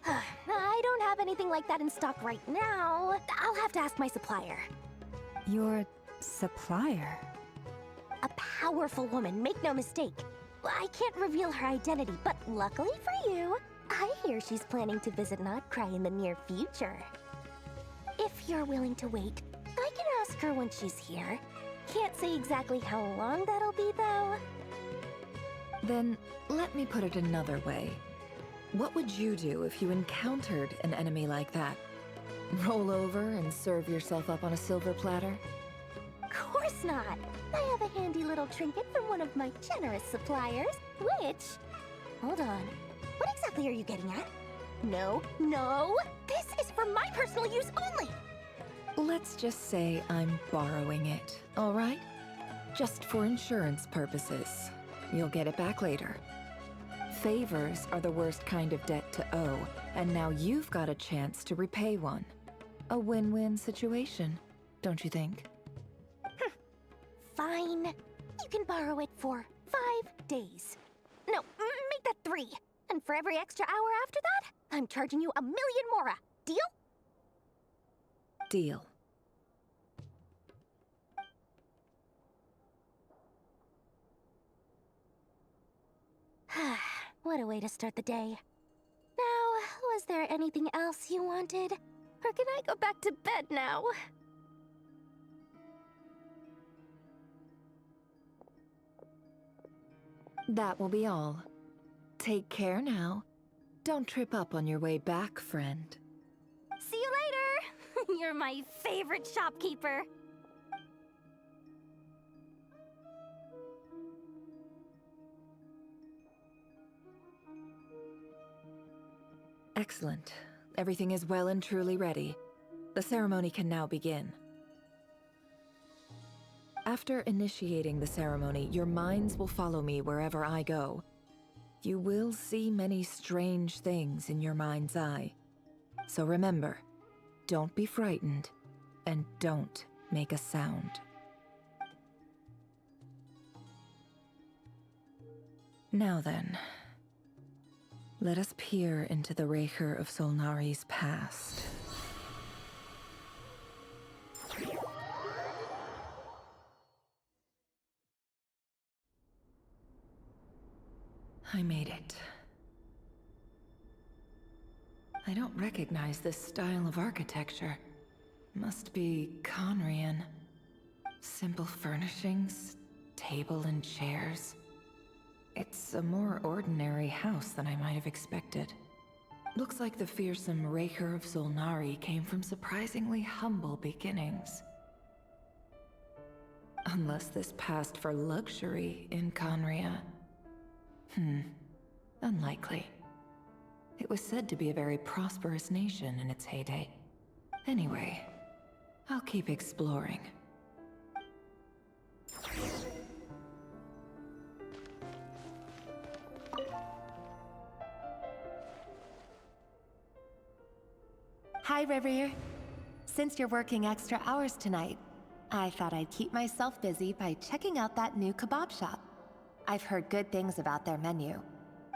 I don't have anything like that in stock right now. I'll have to ask my supplier. Your supplier? A powerful woman, make no mistake. I can't reveal her identity, but luckily for you, I hear she's planning to visit Nod-Krai in the near future. If you're willing to wait, I can ask her when she's here. Can't say exactly how long that'll be, though. Then, let me put it another way. What would you do if you encountered an enemy like that? Roll over and serve yourself up on a silver platter? Course not! I have a handy little trinket from one of my generous suppliers, which... Hold on. What exactly are you getting at? No, no! This is for my personal use only! Let's just say I'm borrowing it, all right? Just for insurance purposes. You'll get it back later. Favors are the worst kind of debt to owe, and now you've got a chance to repay one. A win-win situation, don't you think? Fine. You can borrow it for 5 days. No, make that 3. And for every extra hour after that, I'm charging you 1,000,000 mora. Deal? Deal. What a way to start the day. Now, was there anything else you wanted? Or can I go back to bed now? That will be all. Take care now. Don't trip up on your way back, friend. See you later! You're my favorite shopkeeper. Excellent. Everything is well and truly ready. The ceremony can now begin. After initiating the ceremony, your minds will follow me wherever I go. You will see many strange things in your mind's eye. So remember, don't be frightened, and don't make a sound. Now then, let us peer into the Raker of Solnari's past. I made it. I don't recognize this style of architecture. Must be Conrian. Simple furnishings, table and chairs. It's a more ordinary house than I might have expected. Looks like the fearsome Raker of Solnari came from surprisingly humble beginnings. Unless this passed for luxury in Conria. Unlikely. It was said to be a very prosperous nation in its heyday. Anyway, I'll keep exploring. Hi, Revere. Since you're working extra hours tonight, I thought I'd keep myself busy by checking out that new kebab shop. I've heard good things about their menu.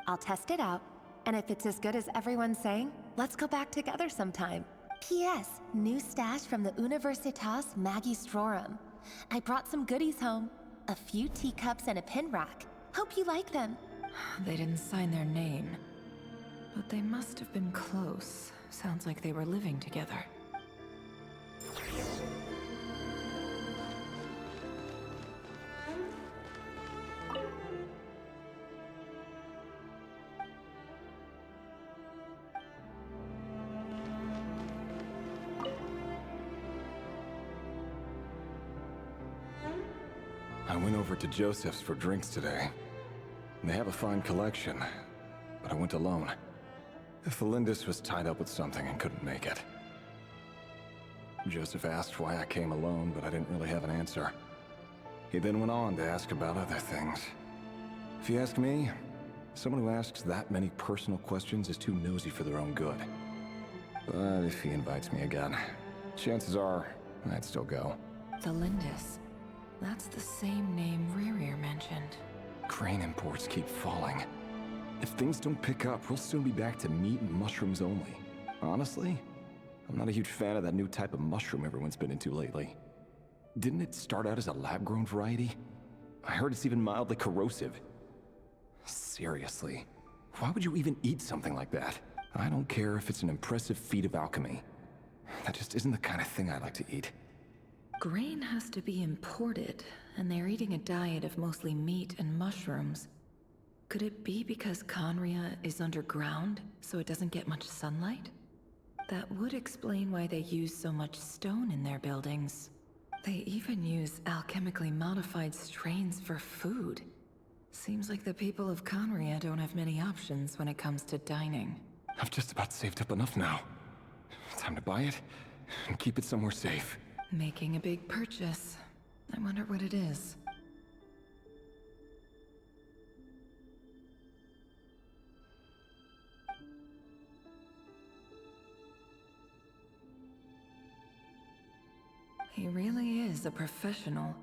I'll test it out, and if it's as good as everyone's saying, let's go back together sometime. P.S. New stash from the Universitas Magistrorum. I brought some goodies home. A few teacups and a pin rack. Hope you like them. They didn't sign their name, but they must have been close. Sounds like they were living together. I went over to Joseph's for drinks today. They have a fine collection, but I went alone. Felindis was tied up with something and couldn't make it. Joseph asked why I came alone, but I didn't really have an answer. He then went on to ask about other things. If you ask me, someone who asks that many personal questions is too nosy for their own good. But if he invites me again, chances are I'd still go. Felindis. That's the same name Rerir mentioned. Grain imports keep falling. If things don't pick up, we'll soon be back to meat and mushrooms only. Honestly, I'm not a huge fan of that new type of mushroom everyone's been into lately. Didn't it start out as a lab-grown variety? I heard it's even mildly corrosive. Seriously, why would you even eat something like that? I don't care if it's an impressive feat of alchemy. That just isn't the kind of thing I like to eat. Grain has to be imported, and they're eating a diet of mostly meat and mushrooms. Could it be because Conria is underground, so it doesn't get much sunlight? That would explain why they use so much stone in their buildings. They even use alchemically modified strains for food. Seems like the people of Conria don't have many options when it comes to dining. I've just about saved up enough now. Time to buy it and keep it somewhere safe. Making a big purchase. I wonder what it is. He really is a professional.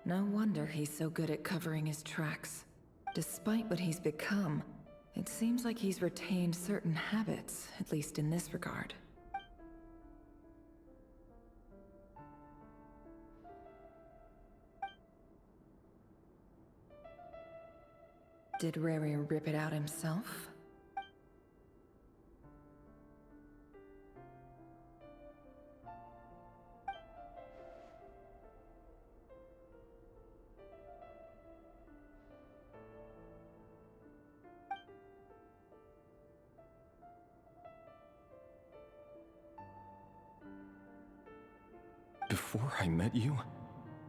No wonder he's so good at covering his tracks. Despite what he's become, it seems like he's retained certain habits, at least in this regard. Did Rerir rip it out himself? Before I met you,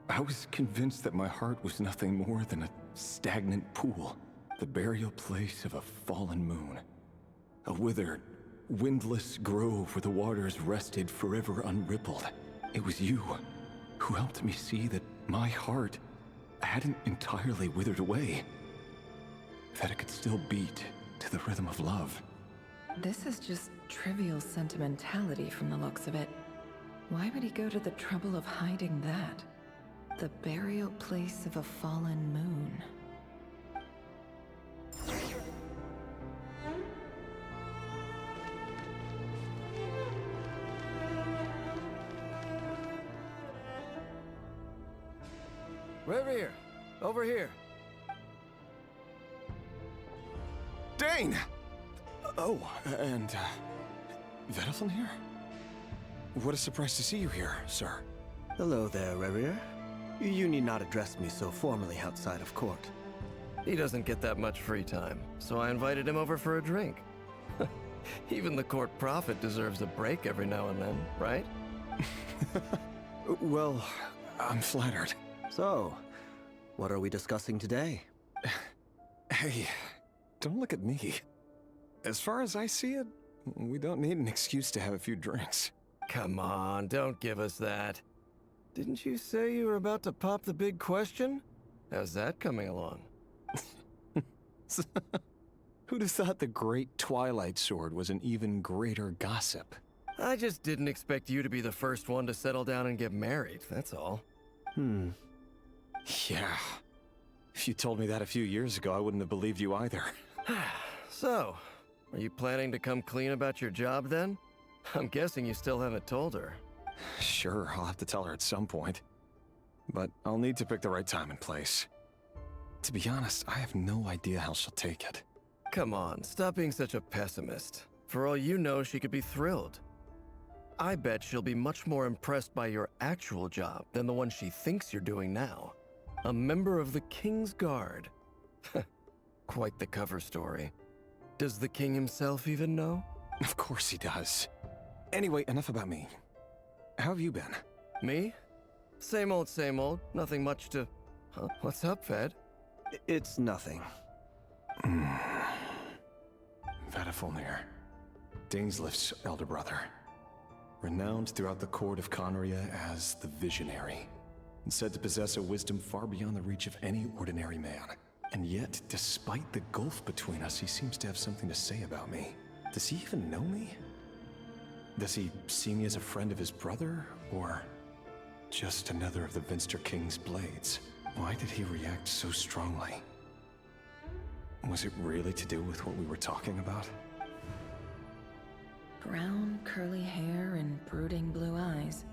I was convinced that my heart was nothing more than a stagnant pool. The burial place of a fallen moon. A withered, windless grove where the waters rested forever unrippled. It was you who helped me see that my heart hadn't entirely withered away. That it could still beat to the rhythm of love. This is just trivial sentimentality from the looks of it. Why would he go to the trouble of hiding that? The burial place of a fallen moon. Rerir, over here. Dane! Oh, and, Vedaflin here? What a surprise to see you here, sir. Hello there, Rerir. You need not address me so formally outside of court. He doesn't get that much free time, so I invited him over for a drink. Even the court prophet deserves a break every now and then, right? Well, I'm flattered. So, what are we discussing today? Hey, don't look at me. As far as I see it, we don't need an excuse to have a few drinks. Come on, don't give us that. Didn't you say you were about to pop the big question? How's that coming along? Who'd have thought the great Twilight Sword was an even greater gossip? I just didn't expect you to be the first one to settle down and get married, that's all. Yeah. If you told me that a few years ago, I wouldn't have believed you either. So, are you planning to come clean about your job then? I'm guessing you still haven't told her. Sure, I'll have to tell her at some point. But I'll need to pick the right time and place. To be honest, I have no idea how she'll take it. Come on, stop being such a pessimist. For all you know, she could be thrilled. I bet she'll be much more impressed by your actual job than the one she thinks you're doing now. A member of the King's Guard. Quite the cover story. Does the king himself even know? Of course he does. Anyway, enough about me. How have you been? Me? Same old, same old. Nothing much to... Huh? What's up, Ved? It's nothing. Vedifulnir, Dainsleif's elder brother. Renowned throughout the court of Conria as the Visionary, and said to possess a wisdom far beyond the reach of any ordinary man. And yet, despite the gulf between us, he seems to have something to say about me. Does he even know me? Does he see me as a friend of his brother, or just another of the Vinster King's blades? Why did he react so strongly? Was it really to do with what we were talking about? Brown, curly hair and brooding blue eyes.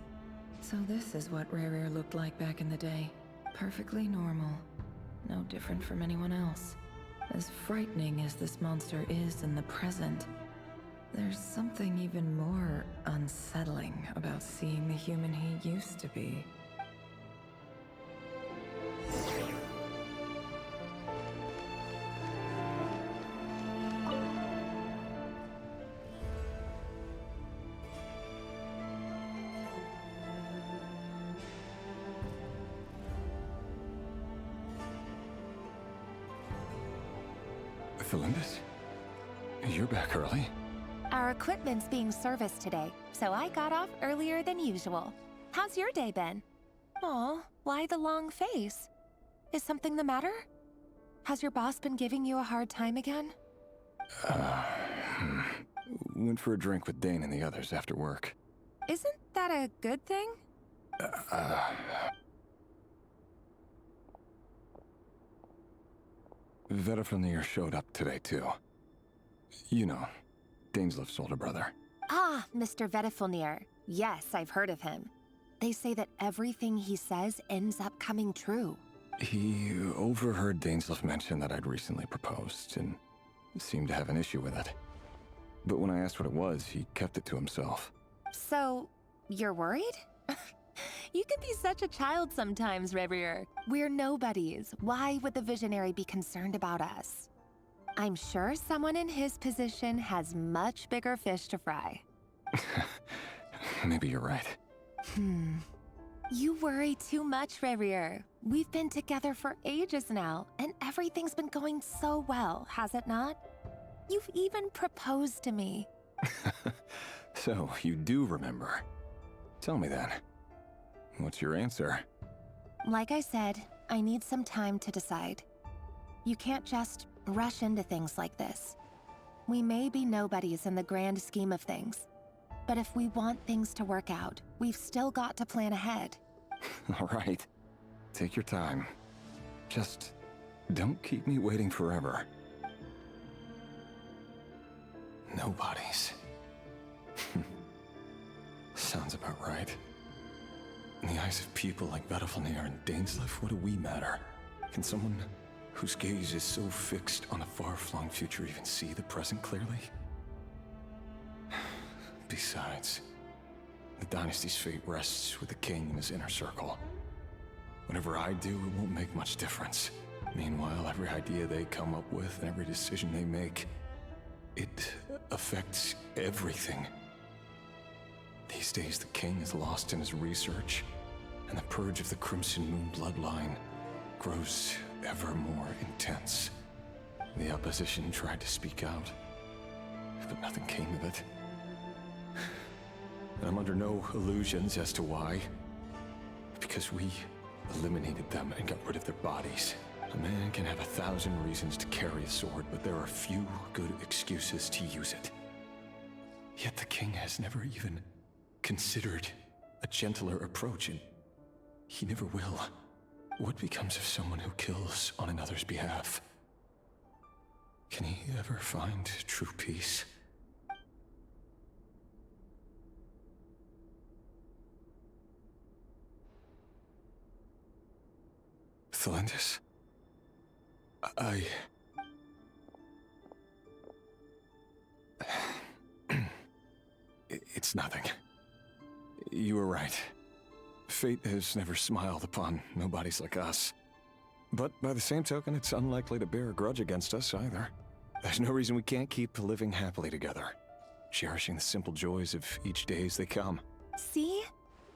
So this is what Rerir looked like back in the day. Perfectly normal. No different from anyone else. As frightening as this monster is in the present, there's something even more unsettling about seeing the human he used to be. Felindus? You're back early? Our equipment's being serviced today, so I got off earlier than usual. How's your day been? Aw, why the long face? Is something the matter? Has your boss been giving you a hard time again? Went for a drink with Dane and the others after work. Isn't that a good thing? Vedifulnir showed up today, too. You know, Dainsleif's older brother. Ah, Mr. Vedifulnir. Yes, I've heard of him. They say that everything he says ends up coming true. He overheard Dainsleif mention that I'd recently proposed, and seemed to have an issue with it. But when I asked what it was, he kept it to himself. So, you're worried? You can be such a child sometimes, Rerir. We're nobodies. Why would the Visionary be concerned about us? I'm sure someone in his position has much bigger fish to fry. Maybe you're right. You worry too much, Rerir. We've been together for ages now, and everything's been going so well, has it not? You've even proposed to me. So, you do remember. Tell me then. What's your answer? Like I said, I need some time to decide. You can't just rush into things like this. We may be nobodies in the grand scheme of things, but if we want things to work out, we've still got to plan ahead. All right. Take your time. Just don't keep me waiting forever. Nobodies. Sounds about right. In the eyes of people like Vedifulnir and Dainsleif, what do we matter? Can someone whose gaze is so fixed on a far-flung future even see the present clearly? Besides, the dynasty's fate rests with the king and his inner circle. Whatever I do, it won't make much difference. Meanwhile, every idea they come up with and every decision they make, it affects everything. These days, the king is lost in his research, and the purge of the Crimson Moon bloodline grows ever more intense. The opposition tried to speak out, but nothing came of it. I'm under no illusions as to why. Because we eliminated them and got rid of their bodies. A man can have 1,000 reasons to carry a sword, but there are few good excuses to use it. Yet the king has never even considered a gentler approach, and he never will. What becomes of someone who kills on another's behalf? Can he ever find true peace? Thelindis? It's nothing. You were right. Fate has never smiled upon nobodies like us. But by the same token, it's unlikely to bear a grudge against us either. There's no reason we can't keep living happily together, cherishing the simple joys of each day as they come. See?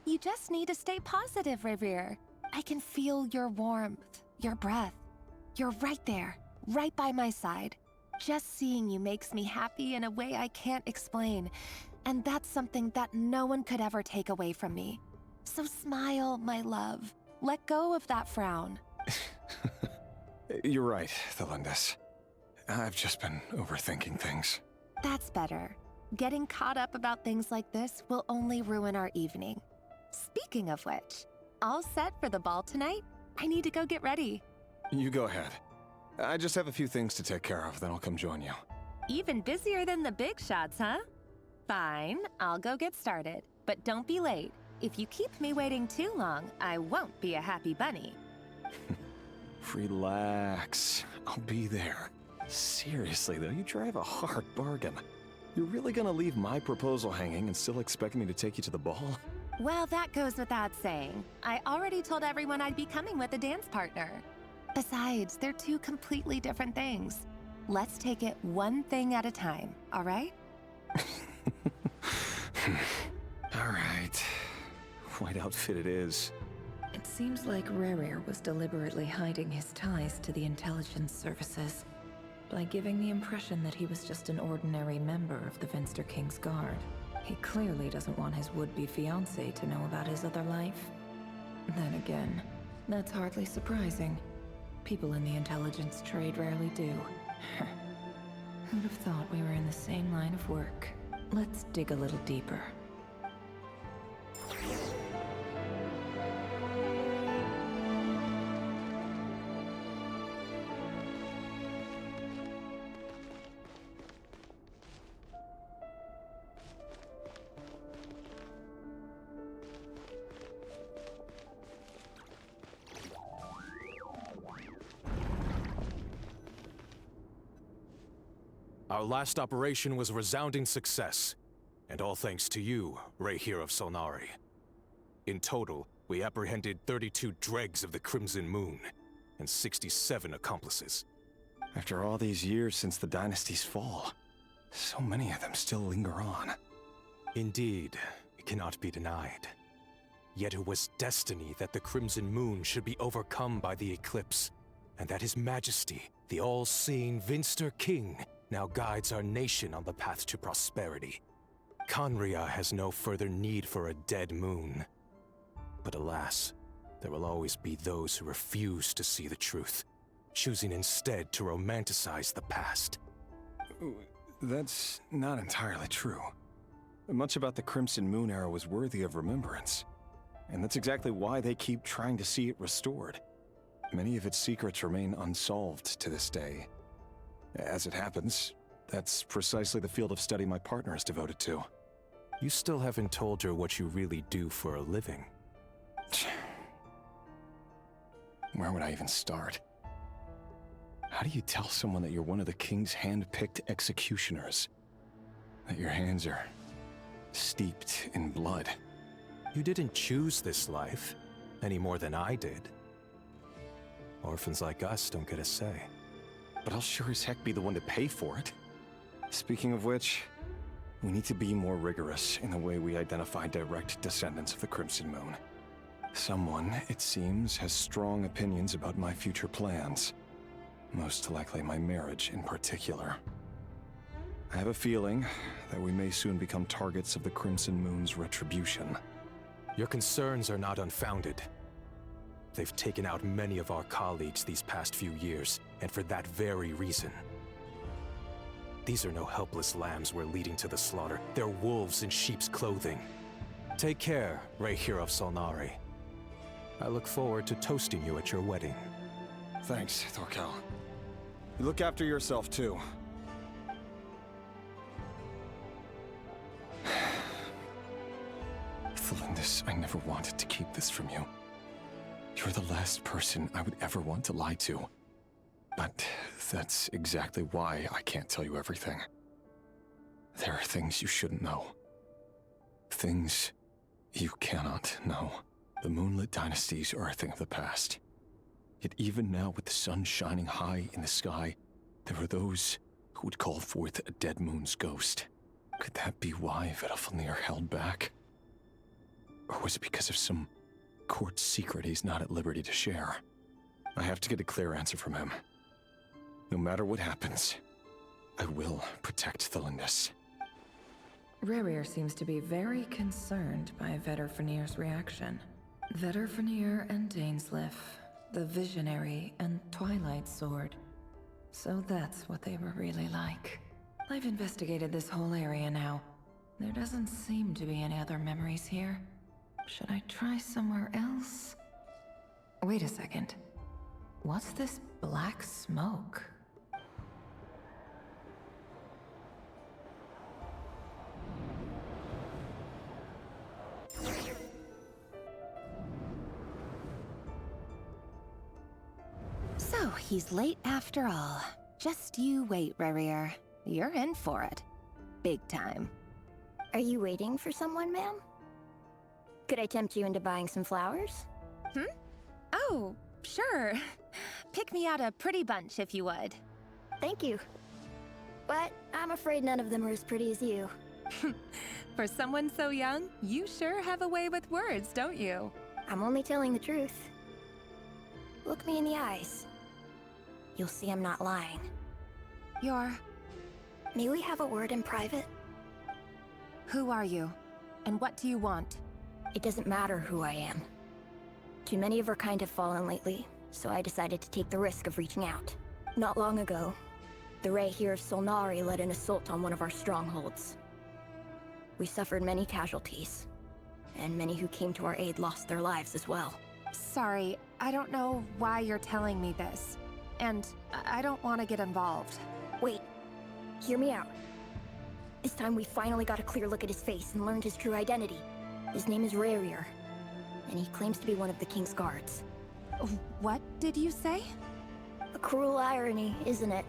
You just need to stay positive, Revere. I can feel your warmth, your breath. You're right there, right by my side. Just seeing you makes me happy in a way I can't explain. And that's something that no one could ever take away from me. So smile, my love. Let go of that frown. You're right, Thelindis. I've just been overthinking things. That's better. Getting caught up about things like this will only ruin our evening. Speaking of which, all set for the ball tonight? I need to go get ready. You go ahead. I just have a few things to take care of, then I'll come join you. Even busier than the big shots, huh? Fine, I'll go get started. But don't be late. If you keep me waiting too long, I won't be a happy bunny. Relax. I'll be there. Seriously, though, you drive a hard bargain. You're really gonna leave my proposal hanging and still expect me to take you to the ball? Well, that goes without saying. I already told everyone I'd be coming with a dance partner. Besides, they're two completely different things. Let's take it one thing at a time, all right? All right. White outfit it is. It seems like Rerir was deliberately hiding his ties to the intelligence services by giving the impression that he was just an ordinary member of the Finster King's Guard. He clearly doesn't want his would-be fiancée to know about his other life. Then again, that's hardly surprising. People in the intelligence trade rarely do. Who'd have thought we were in the same line of work? Let's dig a little deeper. Our last operation was a resounding success, and all thanks to you, Rehir of Solnari. In total, we apprehended 32 dregs of the Crimson Moon, and 67 accomplices. After all these years since the dynasty's fall, so many of them still linger on. Indeed, it cannot be denied. Yet it was destiny that the Crimson Moon should be overcome by the eclipse, and that His Majesty, the all-seeing Finster King, now guides our nation on the path to prosperity. Khaenri'ah has no further need for a dead moon. But alas, there will always be those who refuse to see the truth, choosing instead to romanticize the past. That's not entirely true. Much about the Crimson Moon era was worthy of remembrance, and that's exactly why they keep trying to see it restored. Many of its secrets remain unsolved to this day. As it happens, that's precisely the field of study my partner is devoted to. You still haven't told her what you really do for a living. Where would I even start? How do you tell someone that you're one of the king's hand-picked executioners? That your hands are steeped in blood? You didn't choose this life, any more than I did. Orphans like us don't get a say. But I'll sure as heck be the one to pay for it. Speaking of which, we need to be more rigorous in the way we identify direct descendants of the Crimson Moon. Someone, it seems, has strong opinions about my future plans. Most likely my marriage in particular. I have a feeling that we may soon become targets of the Crimson Moon's retribution. Your concerns are not unfounded. They've taken out many of our colleagues these past few years, and for that very reason. These are no helpless lambs we're leading to the slaughter. They're wolves in sheep's clothing. Take care, Rehir of Solnari. I look forward to toasting you at your wedding. Thanks, Thorkel. You look after yourself, too. Thelindis, I never wanted to keep this from you. You're the last person I would ever want to lie to. But that's exactly why I can't tell you everything. There are things you shouldn't know. Things you cannot know. The Moonlit Dynasties are a thing of the past. Yet even now, with the sun shining high in the sky, there are those who would call forth a dead moon's ghost. Could that be why Vedalfnir held back? Or was it because of some court secret he's not at liberty to share? I have to get a clear answer from him. No matter what happens, I will protect Thelindis. Rerir seems to be very concerned by Vedalfnir's reaction. Vedalfnir and Dainsleif, the Visionary and Twilight Sword. So that's what they were really like. I've investigated this whole area now. There doesn't seem to be any other memories here. Should I try somewhere else? Wait a second. What's this black smoke? So, he's late after all. Just you wait, Rerir. You're in for it. Big time. Are you waiting for someone, ma'am? Could I tempt you into buying some flowers? Oh, sure. Pick me out a pretty bunch if you would. Thank you. But I'm afraid none of them are as pretty as you. For someone so young, you sure have a way with words, don't you? I'm only telling the truth. Look me in the eyes. You'll see I'm not lying. May we have a word in private? Who are you? And what do you want? It doesn't matter who I am. Too many of our kind have fallen lately, so I decided to take the risk of reaching out. Not long ago, the Rehir of Solnari led an assault on one of our strongholds. We suffered many casualties, and many who came to our aid lost their lives as well. Sorry, I don't know why you're telling me this. And I don't want to get involved. Wait, hear me out. This time we finally got a clear look at his face and learned his true identity. His name is Rerir, and he claims to be one of the King's guards. What did you say? A cruel irony, isn't it?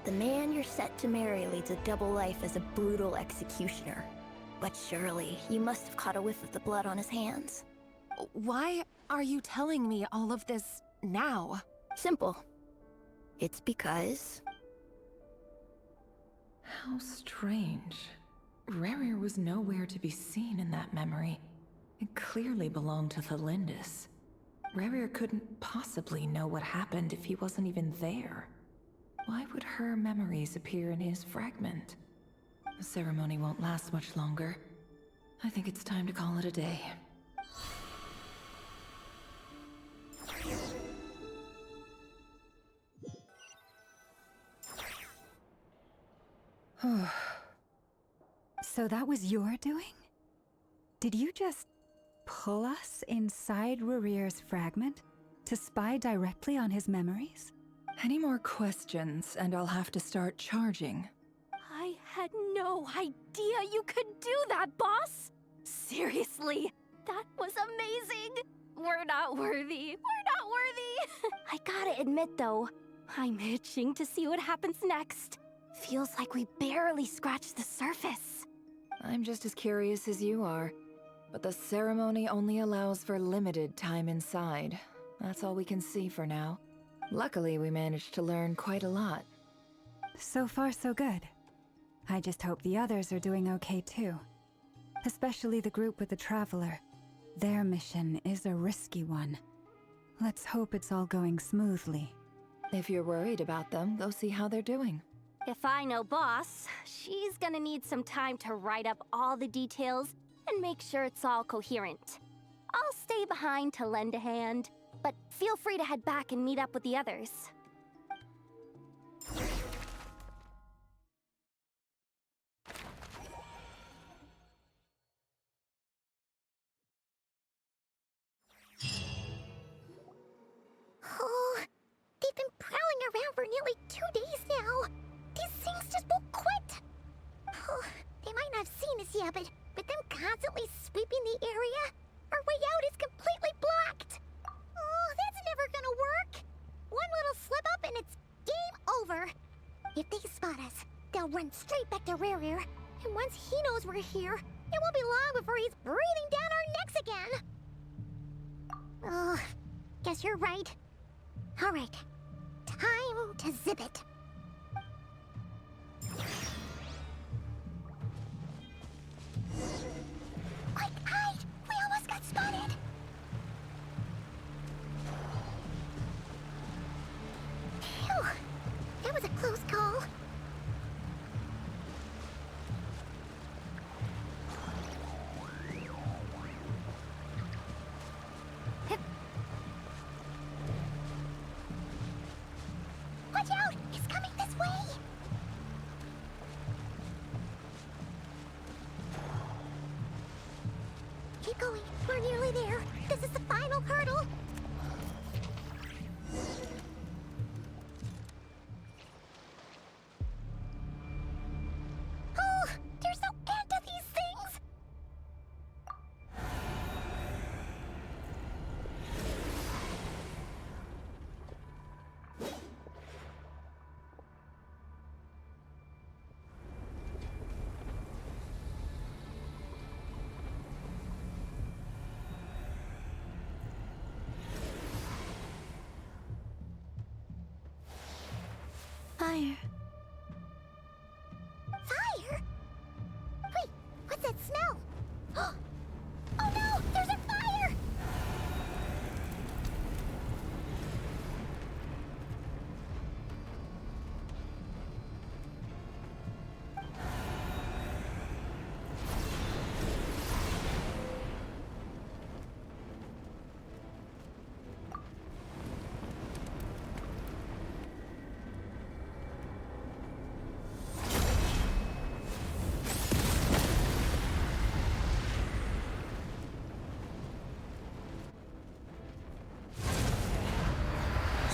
The man you're set to marry leads a double life as a brutal executioner. But surely, you must have caught a whiff of the blood on his hands. Why are you telling me all of this now? Simple. It's because... How strange. Rerir was nowhere to be seen in that memory. It clearly belonged to Thelindis. Rerir couldn't possibly know what happened if he wasn't even there. Why would her memories appear in his fragment? The ceremony won't last much longer. I think it's time to call it a day. So that was your doing? Did you just pull us inside Rerir's fragment to spy directly on his memories? Any more questions, and I'll have to start charging. I had no idea you could do that, boss! Seriously, that was amazing! We're not worthy. We're not worthy! I gotta admit, though, I'm itching to see what happens next. Feels like we barely scratched the surface. I'm just as curious as you are. But the ceremony only allows for limited time inside. That's all we can see for now. Luckily, we managed to learn quite a lot. So far, so good. I just hope the others are doing okay too. Especially the group with the Traveler. Their mission is a risky one. Let's hope it's all going smoothly. If you're worried about them, go see how they're doing. If I know Boss, she's gonna need some time to write up all the details and make sure it's all coherent. I'll stay behind to lend a hand, but feel free to head back and meet up with the others. Oh, they've been prowling around for nearly 2 days now. These things just won't quit. Oh, they might not have seen us yet, but with them constantly sweeping the area, our way out is completely blocked. Oh, that's never gonna work. One little slip up and it's game over. If they spot us, they'll run straight back to Rare. And once he knows we're here, it won't be long before he's breathing down our necks again. Oh, guess you're right. All right, time to zip it. Quick, hide! We almost got spotted! Phew, that was a close call. Watch out! He's coming this way! Keep going. We're nearly there. This is the final hurdle. Oh, there's no end to these things! Fire. Fire? Wait, what's that smell? Oh no, there's a fire!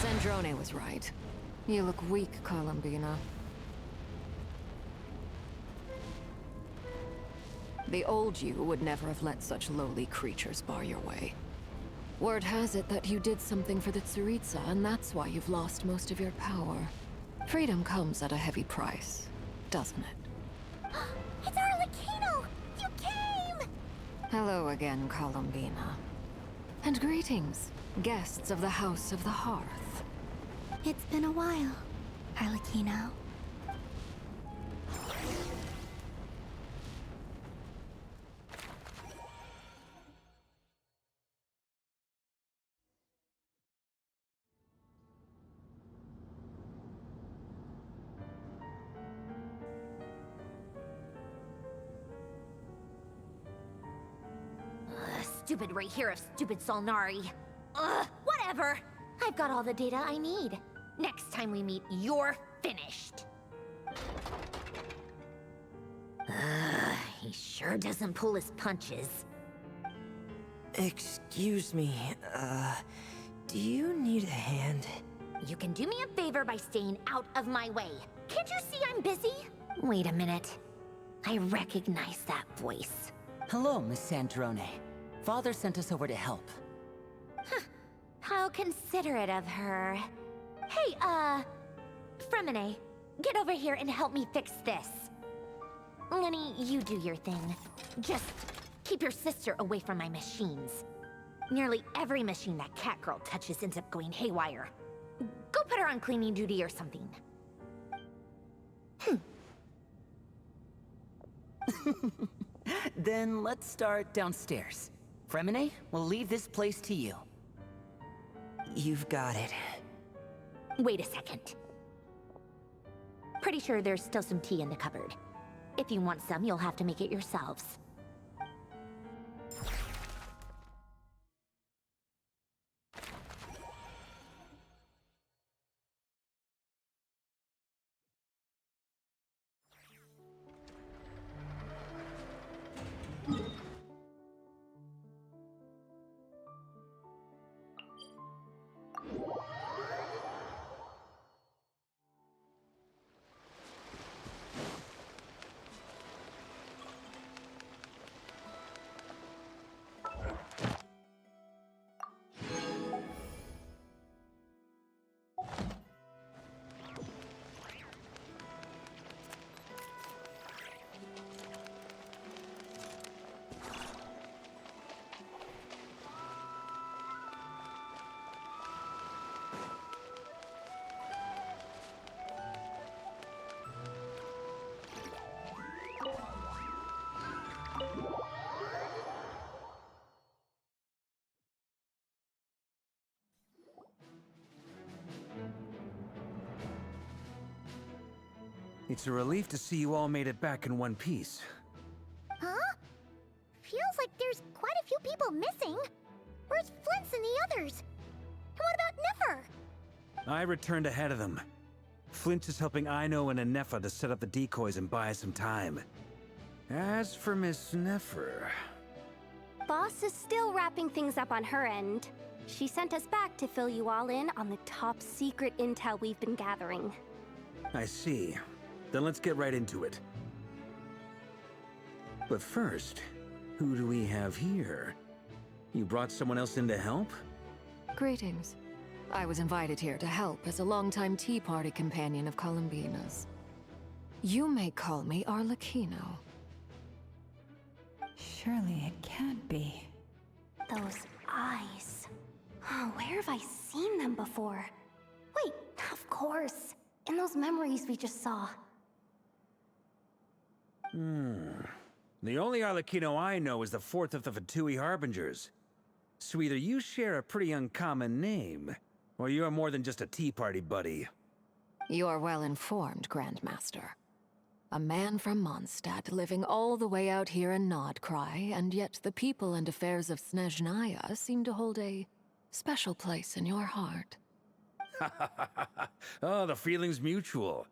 Sandrone was right. You look weak, Columbina. The old you would never have let such lowly creatures bar your way. Word has it that you did something for the Tsaritsa, and that's why you've lost most of your power. Freedom comes at a heavy price, doesn't it? It's Arlecchino! You came! Hello again, Columbina. And greetings, guests of the House of the Hearth. It's been a while, Arlecchino. Stupid right here of stupid Solnari. Ugh, whatever. I've got all the data I need. Next time we meet, you're finished. He sure doesn't pull his punches. Excuse me, do you need a hand? You can do me a favor by staying out of my way. Can't you see I'm busy? Wait a minute. I recognize that voice. Hello, Miss Sandrone. Father sent us over to help. Huh. How considerate of her. Hey, Fremine, get over here and help me fix this. Lenny, you do your thing. Just keep your sister away from my machines. Nearly every machine that cat girl touches ends up going haywire. Go put her on cleaning duty or something. Then let's start downstairs. Fremine, we'll leave this place to you. You've got it. Wait a second. Pretty sure there's still some tea in the cupboard. If you want some, you'll have to make it yourselves. It's a relief to see you all made it back in one piece. Huh? Feels like there's quite a few people missing. Where's Flint's and the others? And what about Nefer? I returned ahead of them. Flint is helping Aino and Anefa to set up the decoys and buy some time. As for Miss Nefer... Boss is still wrapping things up on her end. She sent us back to fill you all in on the top secret intel we've been gathering. I see. Then let's get right into it. But first, who do we have here? You brought someone else in to help? Greetings. I was invited here to help as a longtime Tea Party companion of Columbina's. You may call me Arlecchino. Surely it can't be. Those eyes. Oh, where have I seen them before? Wait, of course. In those memories we just saw. The only Arlecchino I know is the fourth of the Fatui Harbingers. So either you share a pretty uncommon name, or you're more than just a Tea Party buddy. You're well informed, Grandmaster. A man from Mondstadt living all the way out here in Nod-Krai, and yet the people and affairs of Snezhnaya seem to hold a special place in your heart. Oh, the feeling's mutual.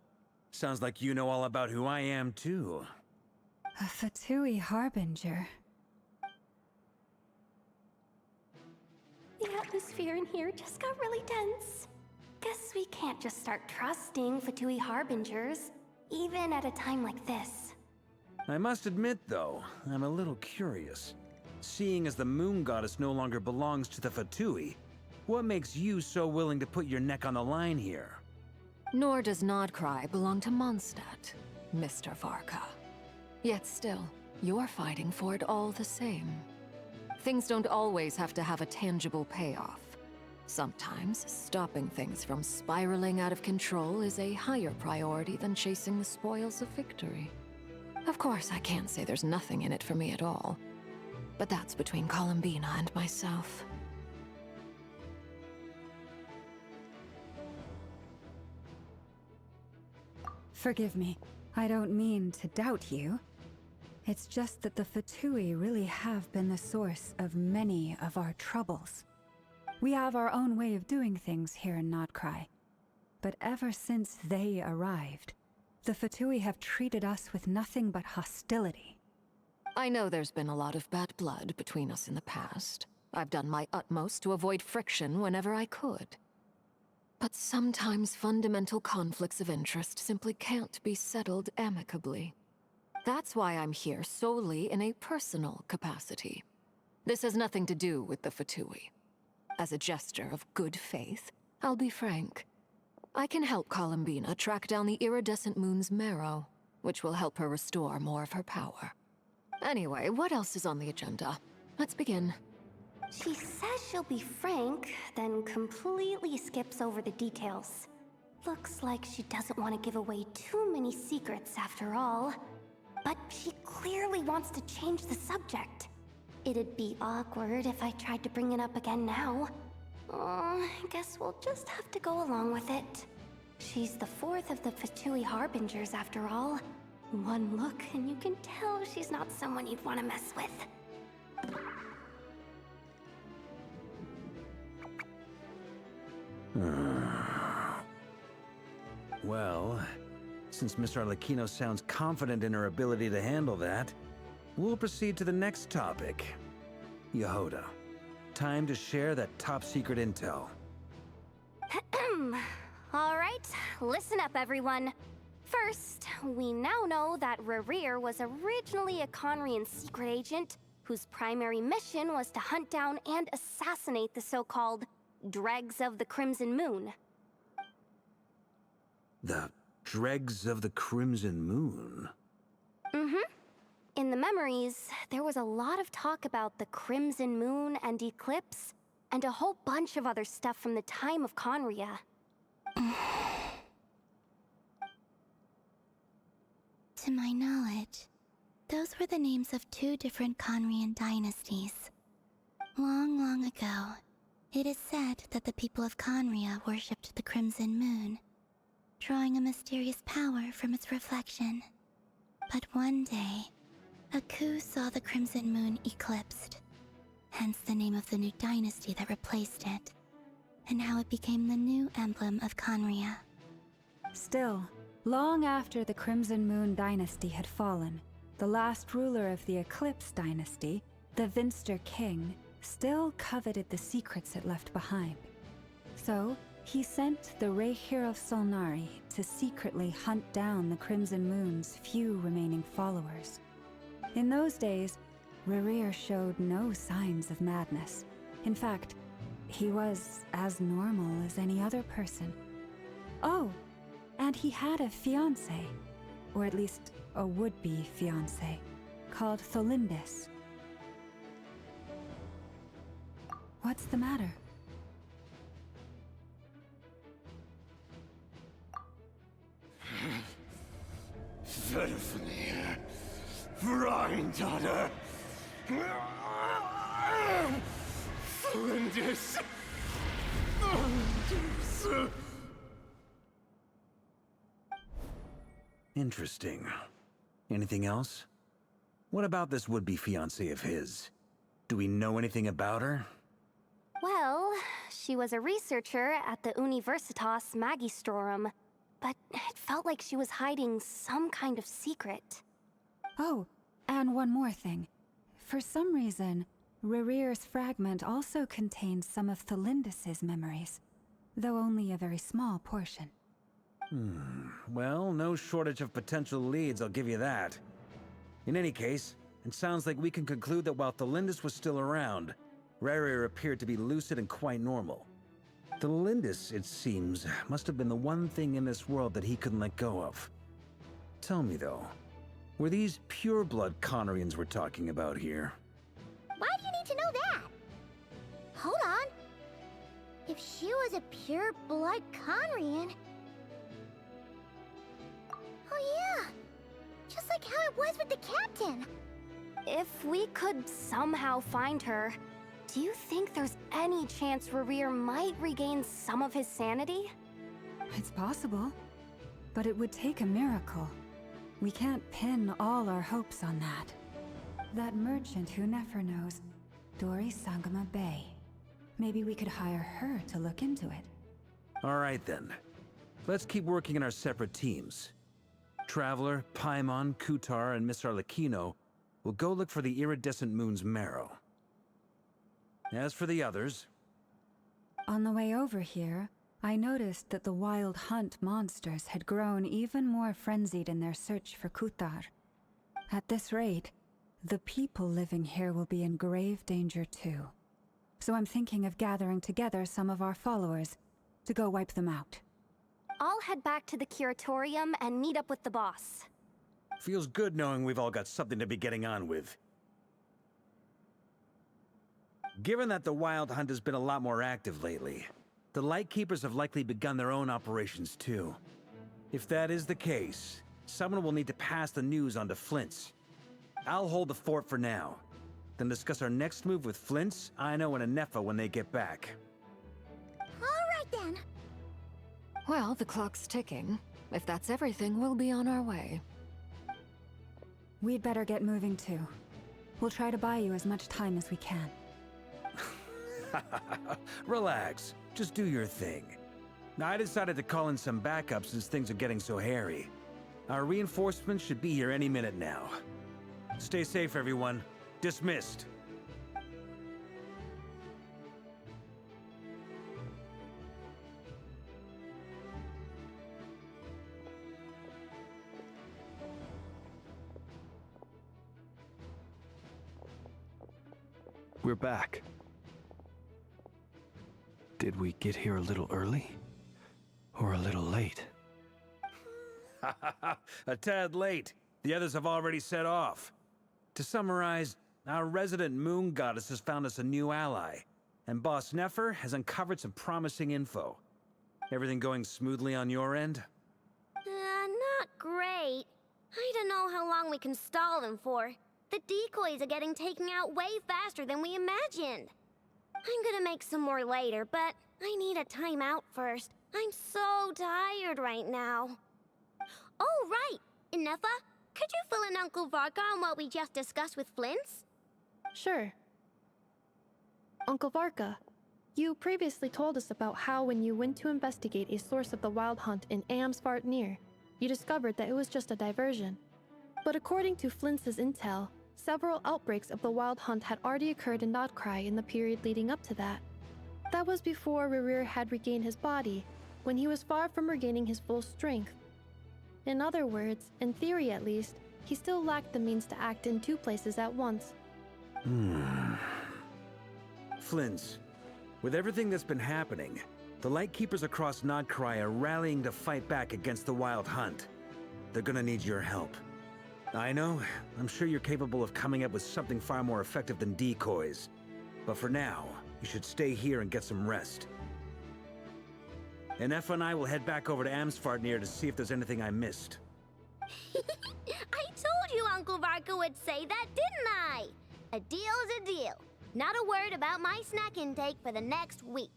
Sounds like you know all about who I am, too. A Fatui Harbinger. The atmosphere in here just got really tense. Guess we can't just start trusting Fatui Harbingers, even at a time like this. I must admit, though, I'm a little curious. Seeing as the Moon Goddess no longer belongs to the Fatui, what makes you so willing to put your neck on the line here? Nor does Nod-Krai belong to Mondstadt, Mr. Varka. Yet still, you're fighting for it all the same. Things don't always have to have a tangible payoff. Sometimes, stopping things from spiraling out of control is a higher priority than chasing the spoils of victory. Of course, I can't say there's nothing in it for me at all. But that's between Columbina and myself. Forgive me. I don't mean to doubt you. It's just that the Fatui really have been the source of many of our troubles. We have our own way of doing things here in Nod-Krai. But ever since they arrived, the Fatui have treated us with nothing but hostility. I know there's been a lot of bad blood between us in the past. I've done my utmost to avoid friction whenever I could. But sometimes fundamental conflicts of interest simply can't be settled amicably. That's why I'm here solely in a personal capacity. This has nothing to do with the Fatui. As a gesture of good faith, I'll be frank. I can help Columbina track down the iridescent moon's marrow, which will help her restore more of her power. Anyway, what else is on the agenda? Let's begin. She says she'll be frank, then completely skips over the details. Looks like she doesn't want to give away too many secrets after all. But she clearly wants to change the subject. It'd be awkward if I tried to bring it up again now. I guess we'll just have to go along with it. She's the fourth of the Fatui Harbingers, after all. One look, and you can tell she's not someone you'd want to mess with. Well, since Miss Arlecchino sounds confident in her ability to handle that, we'll proceed to the next topic. Yehoda, time to share that top-secret intel. Alright, listen up everyone. First, we now know that Rerir was originally a Conrian secret agent whose primary mission was to hunt down and assassinate the so-called Dregs of the Crimson Moon. The Dregs of the Crimson Moon? In the memories, there was a lot of talk about the Crimson Moon and Eclipse, and a whole bunch of other stuff from the time of Conria. To my knowledge, those were the names of two different Conrian dynasties. Long, long ago, it is said that the people of Conria worshipped the Crimson Moon, drawing a mysterious power from its reflection. But one day, a coup saw the Crimson Moon eclipsed, hence the name of the new dynasty that replaced it, and how it became the new emblem of Conria. Still, long after the Crimson Moon dynasty had fallen, the last ruler of the Eclipse dynasty, the Vinster King, still coveted the secrets it left behind. So, he sent the Re'Hir of Solnari to secretly hunt down the Crimson Moon's few remaining followers. In those days, Rerir showed no signs of madness. In fact, he was as normal as any other person. Oh, and he had a fiancé, or at least a would-be fiancé, called Tholindis. What's the matter? Verfnir, Freindaughter, Tholindis. Interesting. Anything else? What about this would-be fiancé of his? Do we know anything about her? Well, she was a researcher at the Universitas Magistrorum, but it felt like she was hiding some kind of secret. Oh, and one more thing. For some reason, Rerir's fragment also contains some of Tholindis' memories, though only a very small portion. Well, no shortage of potential leads, I'll give you that. In any case, it sounds like we can conclude that while Tholindis was still around, Rerir appeared to be lucid and quite normal. Tholindis, it seems, must have been the one thing in this world that he couldn't let go of. Tell me though, were these pure-blood Conrians we're talking about here? Why do you need to know that? Hold on. If she was a pure-blood Conrian... Oh yeah! Just like how it was with the captain! If we could somehow find her, do you think there's any chance Rerir might regain some of his sanity? It's possible, but it would take a miracle. We can't pin all our hopes on that. That merchant who Nefer knows, Dori Sangama Bay. Maybe we could hire her to look into it. Alright then. Let's keep working in our separate teams. Traveler, Paimon, Kutar, and Miss Arlecchino will go look for the iridescent moon's marrow. As for the others... On the way over here, I noticed that the Wild Hunt monsters had grown even more frenzied in their search for Kutar. At this rate, the people living here will be in grave danger too. So I'm thinking of gathering together some of our followers to go wipe them out. I'll head back to the curatorium and meet up with the boss. Feels good knowing we've all got something to be getting on with. Given that the Wild Hunt has been a lot more active lately, the Lightkeepers have likely begun their own operations too. If that is the case, someone will need to pass the news on to Flint's. I'll hold the fort for now. then discuss our next move with Flints, Aino, and Anefa when they get back. Alright then. Well, the clock's ticking. If that's everything, we'll be on our way. We'd better get moving too. We'll try to buy you as much time as we can. Relax. Just do your thing. I decided to call in some backup since things are getting so hairy. Our reinforcements should be here any minute now. Stay safe, everyone. Dismissed. We're back. Did we get here a little early? Or a little late? A tad late. The others have already set off. To summarize, our resident moon goddess has found us a new ally, and Boss Nefer has uncovered some promising info. Everything going smoothly on your end? Not great. I don't know how long we can stall them for. The decoys are getting taken out way faster than we imagined. I'm gonna make some more later, but I need a timeout first. I'm so tired right now. Oh, right! Inefa, could you fill in Uncle Varka on what we just discussed with Flints? Sure. Uncle Varka, you previously told us about how when you went to investigate a source of the Wild Hunt in Amsvartnir, you discovered that it was just a diversion. But according to Flints' intel, several outbreaks of the Wild Hunt had already occurred in Nod-Krai in the period leading up to that. That was before Rerir had regained his body, when he was far from regaining his full strength. In other words, in theory at least, he still lacked the means to act in two places at once. Flints, with everything that's been happening, the Lightkeepers across Nod-Krai are rallying to fight back against the Wild Hunt. They're gonna need your help. I know, I'm sure you're capable of coming up with something far more effective than decoys. But for now, you should stay here and get some rest. Inefa and I will head back over to Amsvartnir to see if there's anything I missed. I told you Uncle Varka would say that, didn't I? A deal is a deal. Not a word about my snack intake for the next week.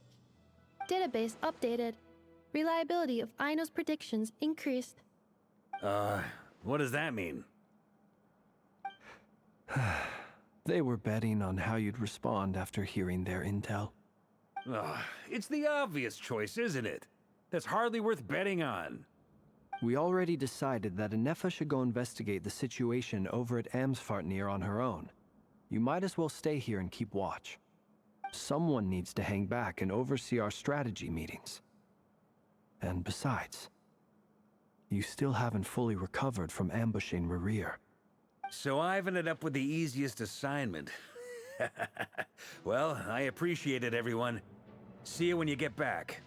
Database updated. Reliability of Aino's predictions increased. What does that mean? They were betting on how you'd respond after hearing their intel. It's the obvious choice, isn't it? That's hardly worth betting on. We already decided that Anefa should go investigate the situation over at Amsvartnir on her own. You might as well stay here and keep watch. Someone needs to hang back and oversee our strategy meetings. And besides, you still haven't fully recovered from ambushing Rerir. So I've ended up with the easiest assignment. Well, I appreciate it, everyone. See you when you get back.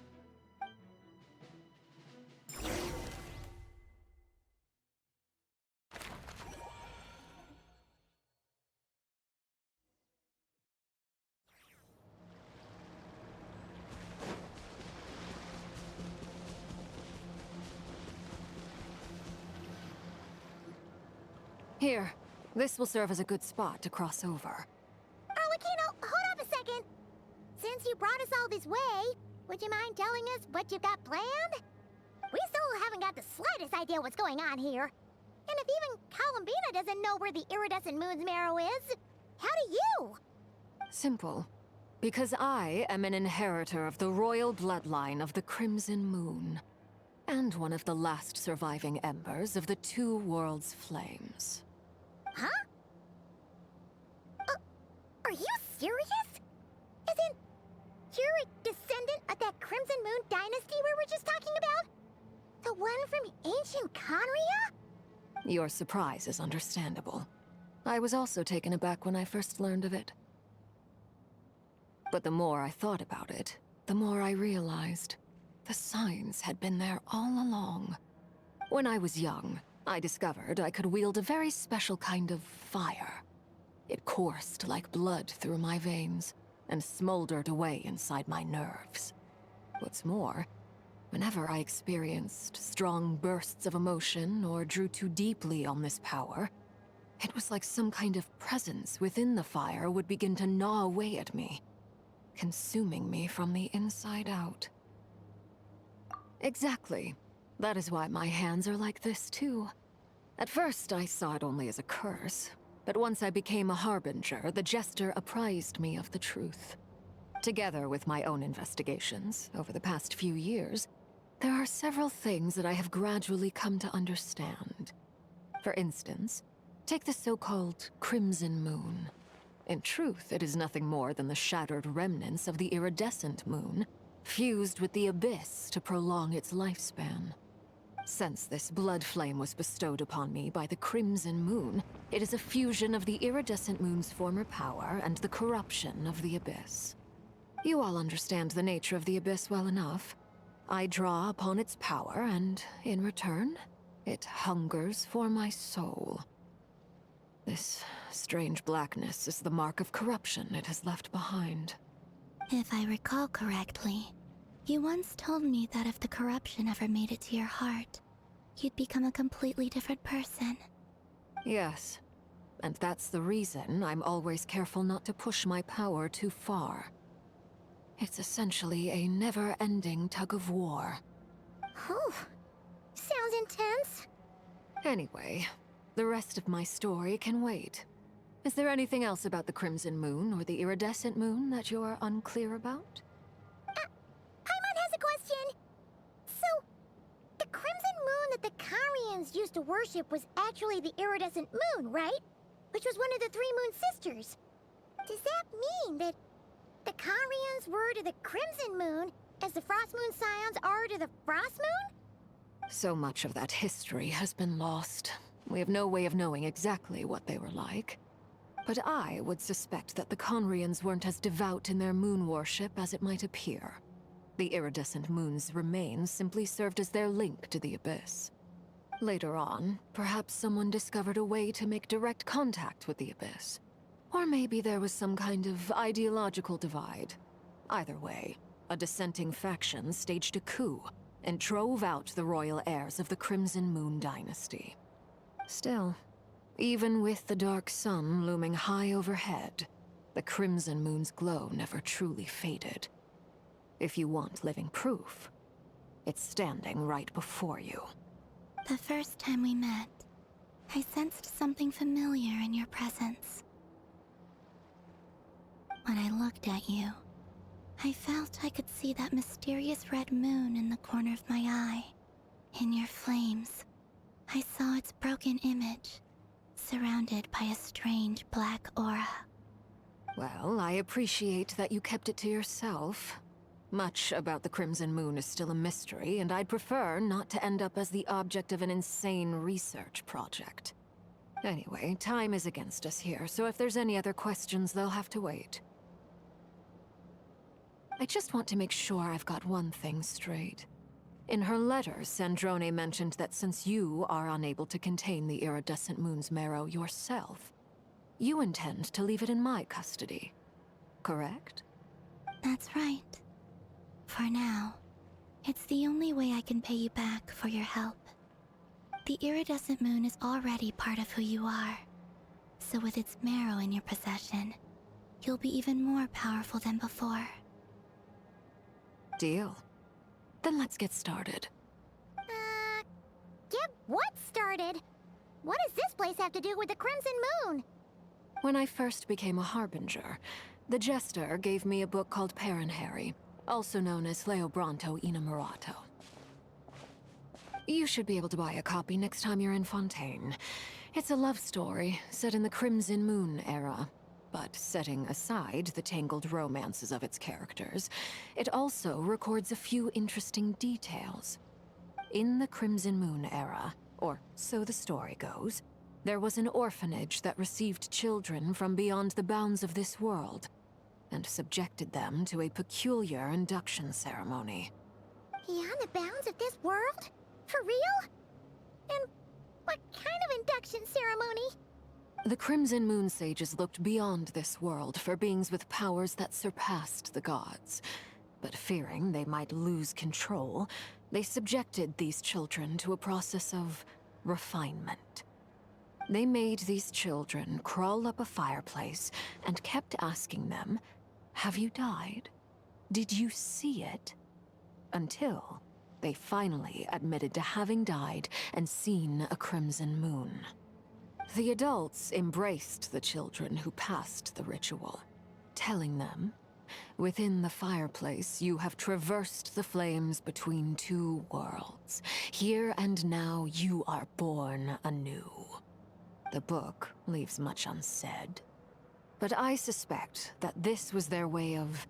Here, this will serve as a good spot to cross over. Arlecchino, hold up a second. Since you brought us all this way, would you mind telling us what you've got planned? We still haven't got the slightest idea what's going on here. And if even Columbina doesn't know where the iridescent moon's marrow is, how do you? Simple. Because I am an inheritor of the royal bloodline of the Crimson Moon, and one of the last surviving embers of the Two Worlds' flames. Huh? Are you serious? Isn't you're a descendant of that Crimson Moon dynasty we were just talking about? The one from ancient Conria? Your surprise is understandable. I was also taken aback when I first learned of it. But the more I thought about it, the more I realized the signs had been there all along. When I was young, I discovered I could wield a very special kind of fire. It coursed like blood through my veins and smoldered away inside my nerves. What's more, whenever I experienced strong bursts of emotion or drew too deeply on this power, It was like some kind of presence within the fire would begin to gnaw away at me, consuming me from the inside out. Exactly. That is why my hands are like this, too. At first, I saw it only as a curse, but once I became a harbinger, the Jester apprised me of the truth. Together with my own investigations over the past few years, there are several things that I have gradually come to understand. For instance, take the so-called Crimson Moon. In truth, it is nothing more than the shattered remnants of the iridescent moon, fused with the abyss to prolong its lifespan. Since this blood flame was bestowed upon me by the Crimson Moon, it is a fusion of the iridescent moon's former power and the corruption of the abyss. You all understand the nature of the abyss well enough. I draw upon its power, and in return, it hungers for my soul. This strange blackness is the mark of corruption it has left behind. If I recall correctly, you once told me that if the corruption ever made it to your heart, you'd become a completely different person. Yes, and that's the reason I'm always careful not to push my power too far. It's essentially a never-ending tug-of-war. Oh, sounds intense. Anyway, the rest of my story can wait. Is there anything else about the Crimson Moon or the Iridescent Moon that you're unclear about? Paimon has a question. So, the Crimson Moon that the Karians used to worship was actually the Iridescent Moon, right? Which was one of the three Moon Sisters. Does that mean that the Karians were to the Crimson Moon as the Frost Moon Scions are to the Frost Moon? So much of that history has been lost. We have no way of knowing exactly what they were like. But I would suspect that the Conrians weren't as devout in their moon worship as it might appear. The iridescent moon's remains simply served as their link to the abyss. Later on, perhaps someone discovered a way to make direct contact with the abyss. Or maybe there was some kind of ideological divide. Either way, a dissenting faction staged a coup and drove out the royal heirs of the Crimson Moon dynasty. Still, even with the dark sun looming high overhead, the Crimson Moon's glow never truly faded. If you want living proof, it's standing right before you. The first time we met, I sensed something familiar in your presence. When I looked at you, I felt I could see that mysterious red moon in the corner of my eye. In your flames, I saw its broken image, surrounded by a strange black aura. Well, I appreciate that you kept it to yourself. Much about the Crimson Moon is still a mystery, and I'd prefer not to end up as the object of an insane research project. Anyway, time is against us here, so if there's any other questions, they'll have to wait. I just want to make sure I've got one thing straight. In her letter, Sandrone mentioned that since you are unable to contain the iridescent moon's marrow yourself, you intend to leave it in my custody, correct? That's right. For now, it's the only way I can pay you back for your help. The iridescent moon is already part of who you are, so with its marrow in your possession, you'll be even more powerful than before. Deal. Then let's get started. Get what started? What does this place have to do with the Crimson Moon? When I first became a harbinger, the Jester gave me a book called Parenheri, also known as Leobranto Inamorato. You should be able to buy a copy next time you're in Fontaine. It's a love story set in the Crimson Moon era. But setting aside the tangled romances of its characters, it also records a few interesting details. In the Crimson Moon era, or so the story goes, there was an orphanage that received children from beyond the bounds of this world, and subjected them to a peculiar induction ceremony. Beyond the bounds of this world? For real? And what kind of induction ceremony? The Crimson Moon sages looked beyond this world for beings with powers that surpassed the gods. But fearing they might lose control, they subjected these children to a process of refinement. They made these children crawl up a fireplace and kept asking them, "Have you died? Did you see it?" Until they finally admitted to having died and seen a crimson moon. The adults embraced the children who passed the ritual, telling them, "Within the fireplace, you have traversed the flames between two worlds. Here and now, you are born anew." The book leaves much unsaid, but I suspect that this was their way of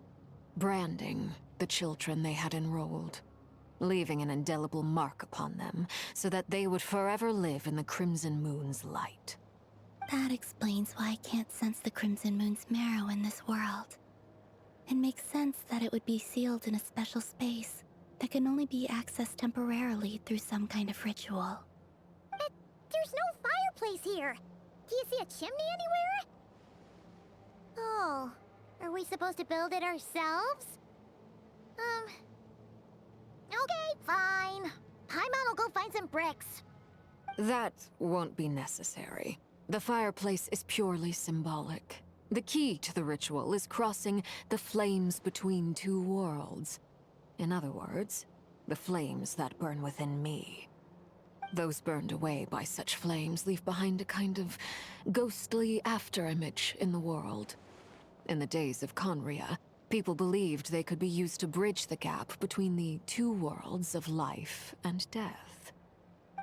branding the children they had enrolled, leaving an indelible mark upon them so that they would forever live in the Crimson Moon's light. That explains why I can't sense the Crimson Moon's marrow in this world. It makes sense that it would be sealed in a special space that can only be accessed temporarily through some kind of ritual. But there's no fireplace here. Do you see a chimney anywhere? Oh, are we supposed to build it ourselves? Okay, fine. Paimon will go find some bricks. That won't be necessary. The fireplace is purely symbolic. The key to the ritual is crossing the flames between two worlds. In other words, the flames that burn within me. Those burned away by such flames leave behind a kind of ghostly afterimage in the world. In the days of Conria, people believed they could be used to bridge the gap between the two worlds of life and death.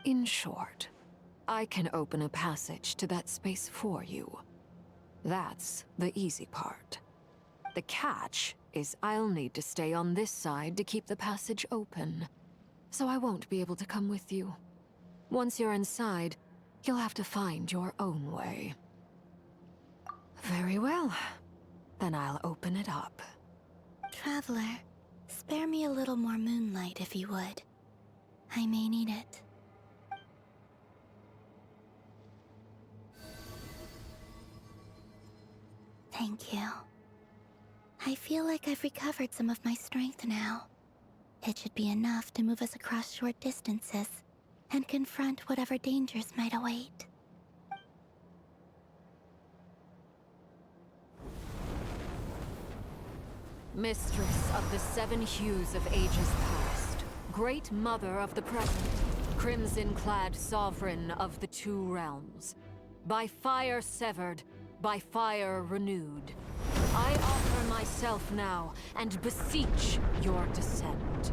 In short, I can open a passage to that space for you. That's the easy part. The catch is I'll need to stay on this side to keep the passage open, so I won't be able to come with you. Once you're inside, you'll have to find your own way. Very well. Then I'll open it up. Traveler, spare me a little more moonlight if you would. I may need it. Thank you. I feel like I've recovered some of my strength now. It should be enough to move us across short distances and confront whatever dangers might await. Mistress of the seven hues of ages past, great mother of the present, crimson-clad sovereign of the two realms, by fire severed, by fire renewed, I offer myself now and beseech your descent.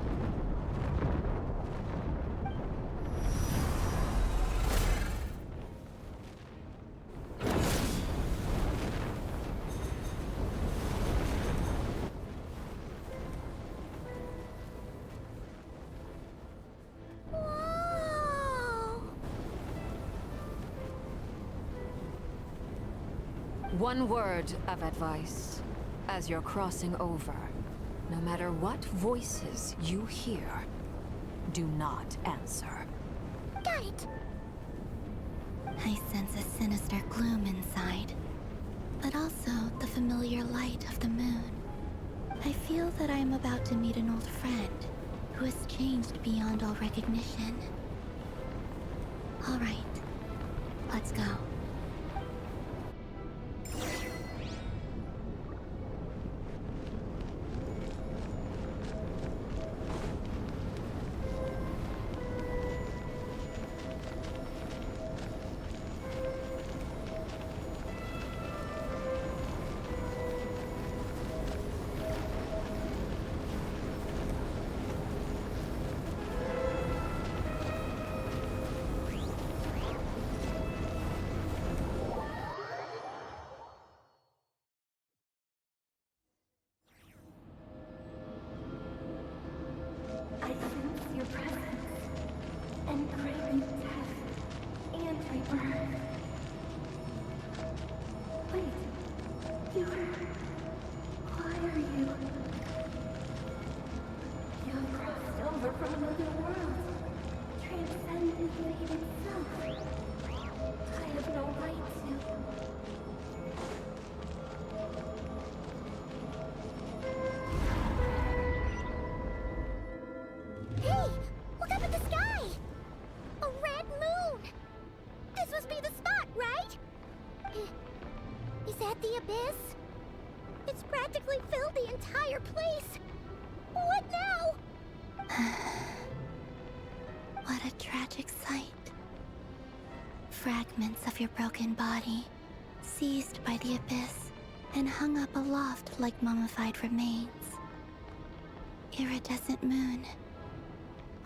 One word of advice. As you're crossing over, no matter what voices you hear, do not answer. Got it! I sense a sinister gloom inside, but also the familiar light of the moon. I feel that I am about to meet an old friend who has changed beyond all recognition. All right, let's go. practically filled the entire place. What now? What a tragic sight. Fragments of your broken body, seized by the abyss, and hung up aloft like mummified remains. Iridescent moon,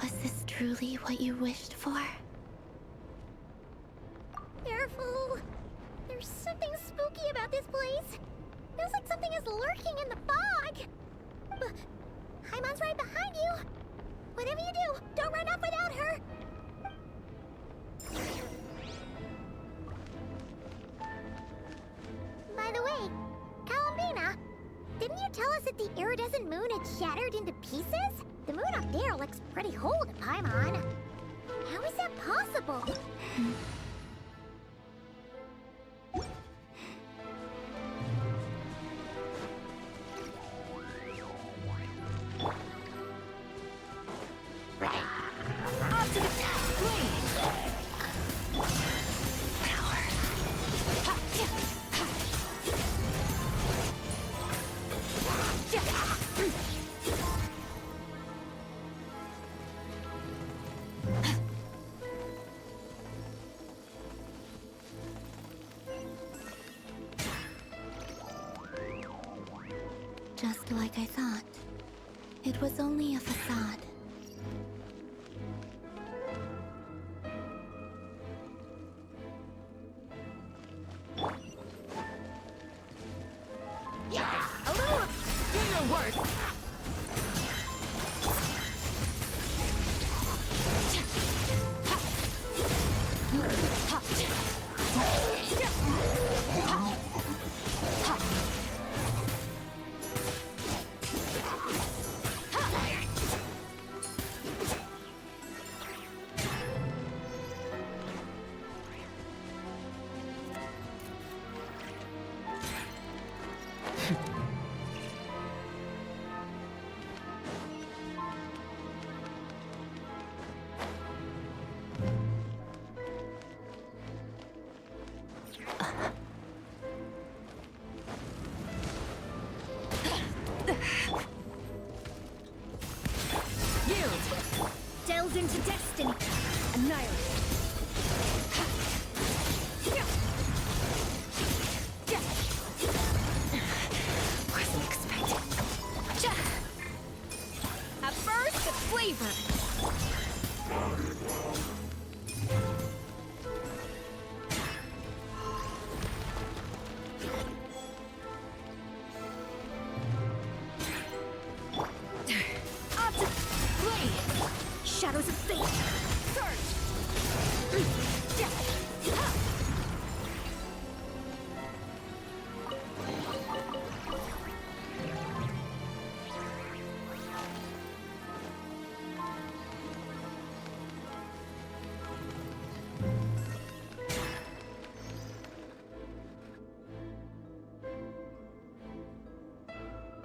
was this truly what you wished for? Careful. There's something spooky about this place. Feels like something is lurking in the fog. But Haimon's right behind you. Whatever you do, don't run off without her. By the way, Columbina, didn't you tell us that the iridescent moon had shattered into pieces? The moon up there looks pretty whole to Paimon. How is that possible? Just like I thought. It was only a facade. A little do your worst. Delves into destiny. Annihilate. Wasn't expecting. A burst of flavor. Shadows of fate. Surge.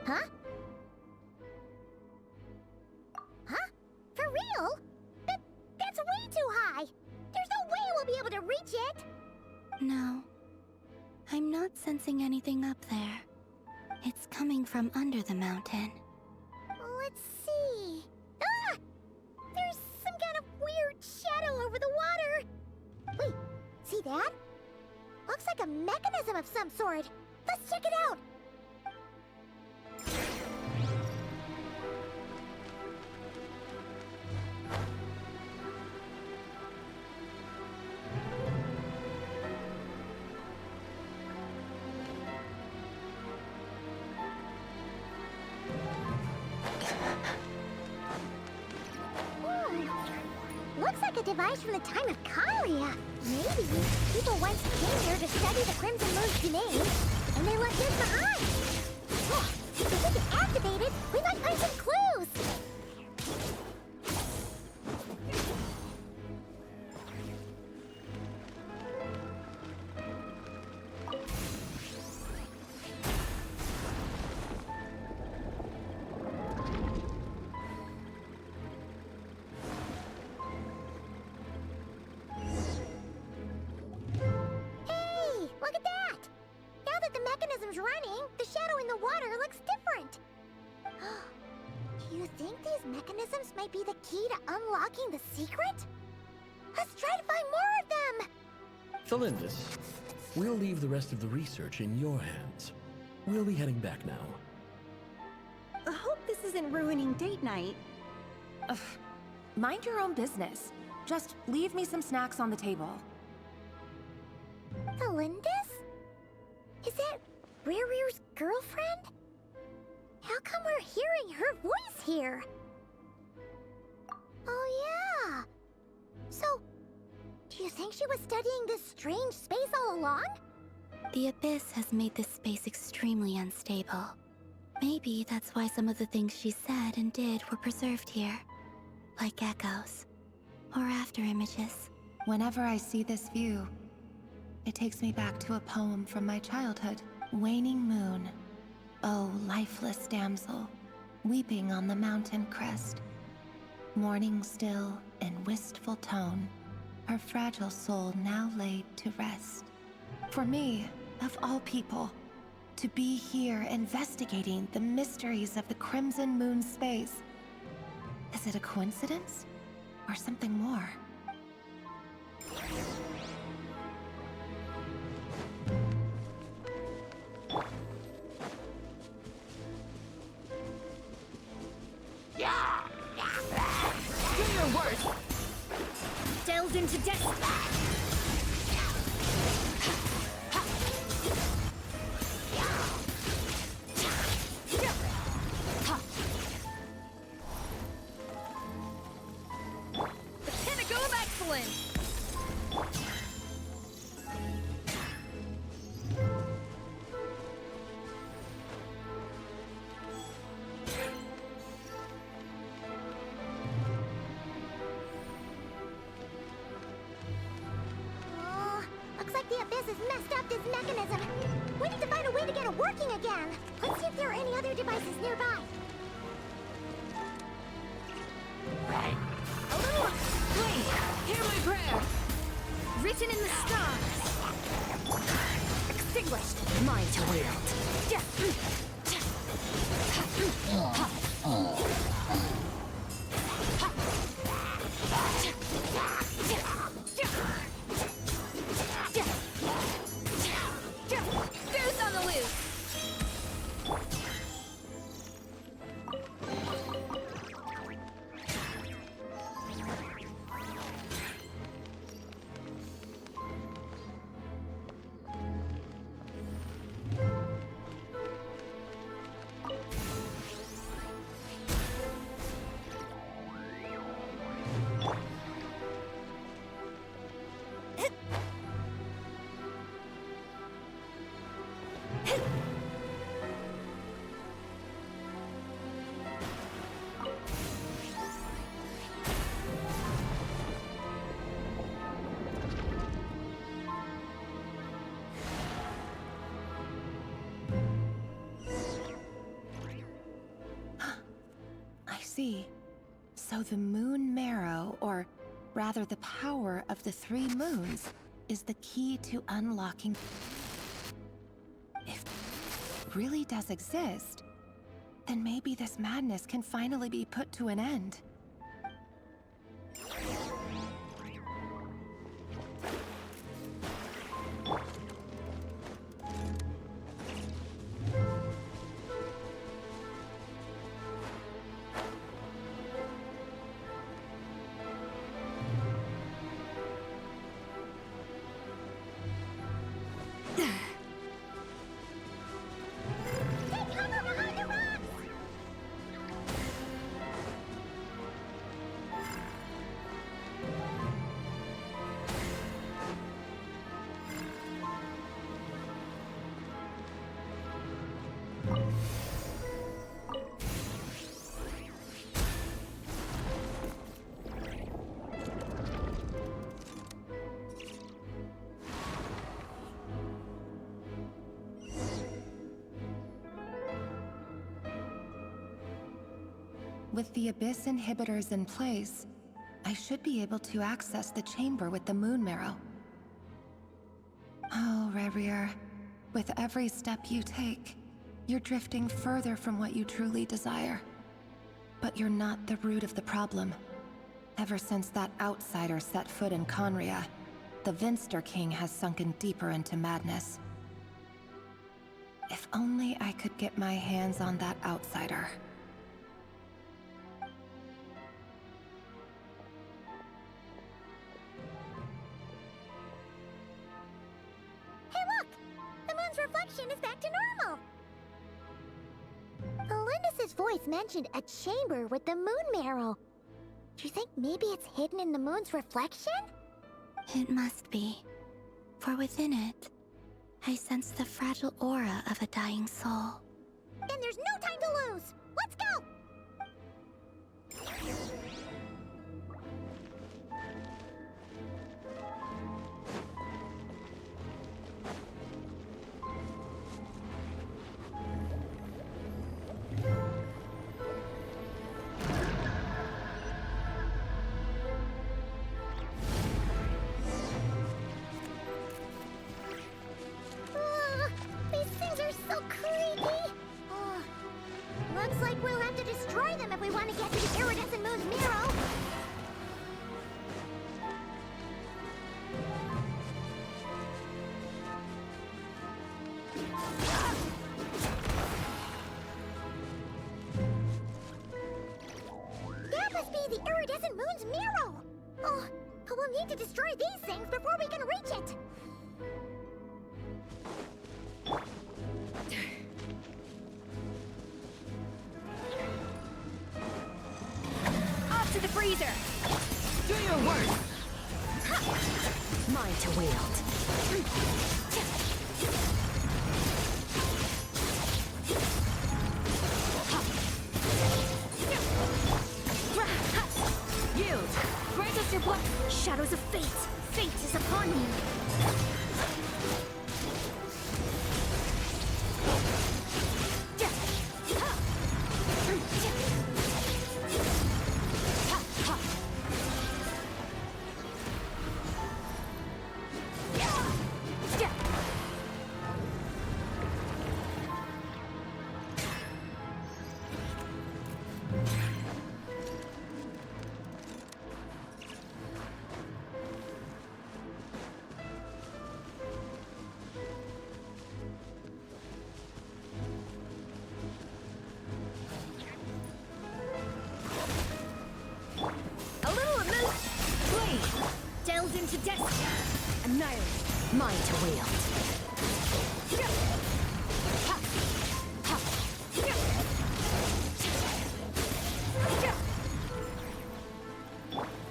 Huh? Huh? For real? That's way too high! There's no way we'll be able to reach it! No. I'm not sensing anything up there. It's coming from under the mountain. Let's see... Ah! There's some kind of weird shadow over the water! Wait, see that? Looks like a mechanism of some sort. Let's check it out! Looks like a device from the time of Kalia. Maybe people once came here to study the Crimson Moon's domain, and they left this behind. If we can activate it, we might find some clues. Hey, look at that! Now that the mechanism's running, the shadow in the water looks might be the key to unlocking the secret? Let's try to find more of them! Thalindis, we'll leave the rest of the research in your hands. We'll be heading back now. I hope this isn't ruining date night. Ugh. Mind your own business. Just leave me some snacks on the table. Thalindis? Is that Rerear's girlfriend? How come we're hearing her voice here? Oh yeah! So, do you think she was studying this strange space all along? The Abyss has made this space extremely unstable. Maybe that's why some of the things she said and did were preserved here. Like echoes. Or after images. Whenever I see this view, it takes me back to a poem from my childhood. Waning moon, oh lifeless damsel, weeping on the mountain crest. Mourning still in wistful tone, her fragile soul now laid to rest. For me, of all people, to be here investigating the mysteries of the Crimson Moon space. Is it a coincidence? Or something more? Do your worst! Delved into death! The pinnacle of excellence! Oh, looks like the Abyss has messed up this mechanism. We need to find a way to get it working again. Let's see if there are any other devices nearby. Please, hear my prayer! Written in the stars! Extinguished! Mine to wield! Goose on the loose! I see. So the moon marrow, or rather the power of the 3 moons, is the key to unlocking. If it really does exist, then maybe this madness can finally be put to an end. With the Abyss inhibitors in place, I should be able to access the chamber with the moon marrow. Oh, Rerir, with every step you take, you're drifting further from what you truly desire. But you're not the root of the problem. Ever since that outsider set foot in Conria, the Vinster King has sunken deeper into madness. If only I could get my hands on that outsider. Hey look! The moon's reflection is back to normal! Alindis' voice mentioned a chamber with the moon marrow. Do you think maybe it's hidden in the moon's reflection? It must be. For within it, I sense the fragile aura of a dying soul. Then there's no time to lose! Let's go! These things are so creepy! Looks like we'll have to destroy them if we want to get to the iridescent moon's marrow. That must be the iridescent moon's marrow! Oh, we'll need to destroy these things before we can reach it! Off to the freezer! Do your work! Mine to wield. Yield! Grant us your blood! Shadows of fate! Fate is upon you! Delved into destiny. Annihilate. Mine to wield.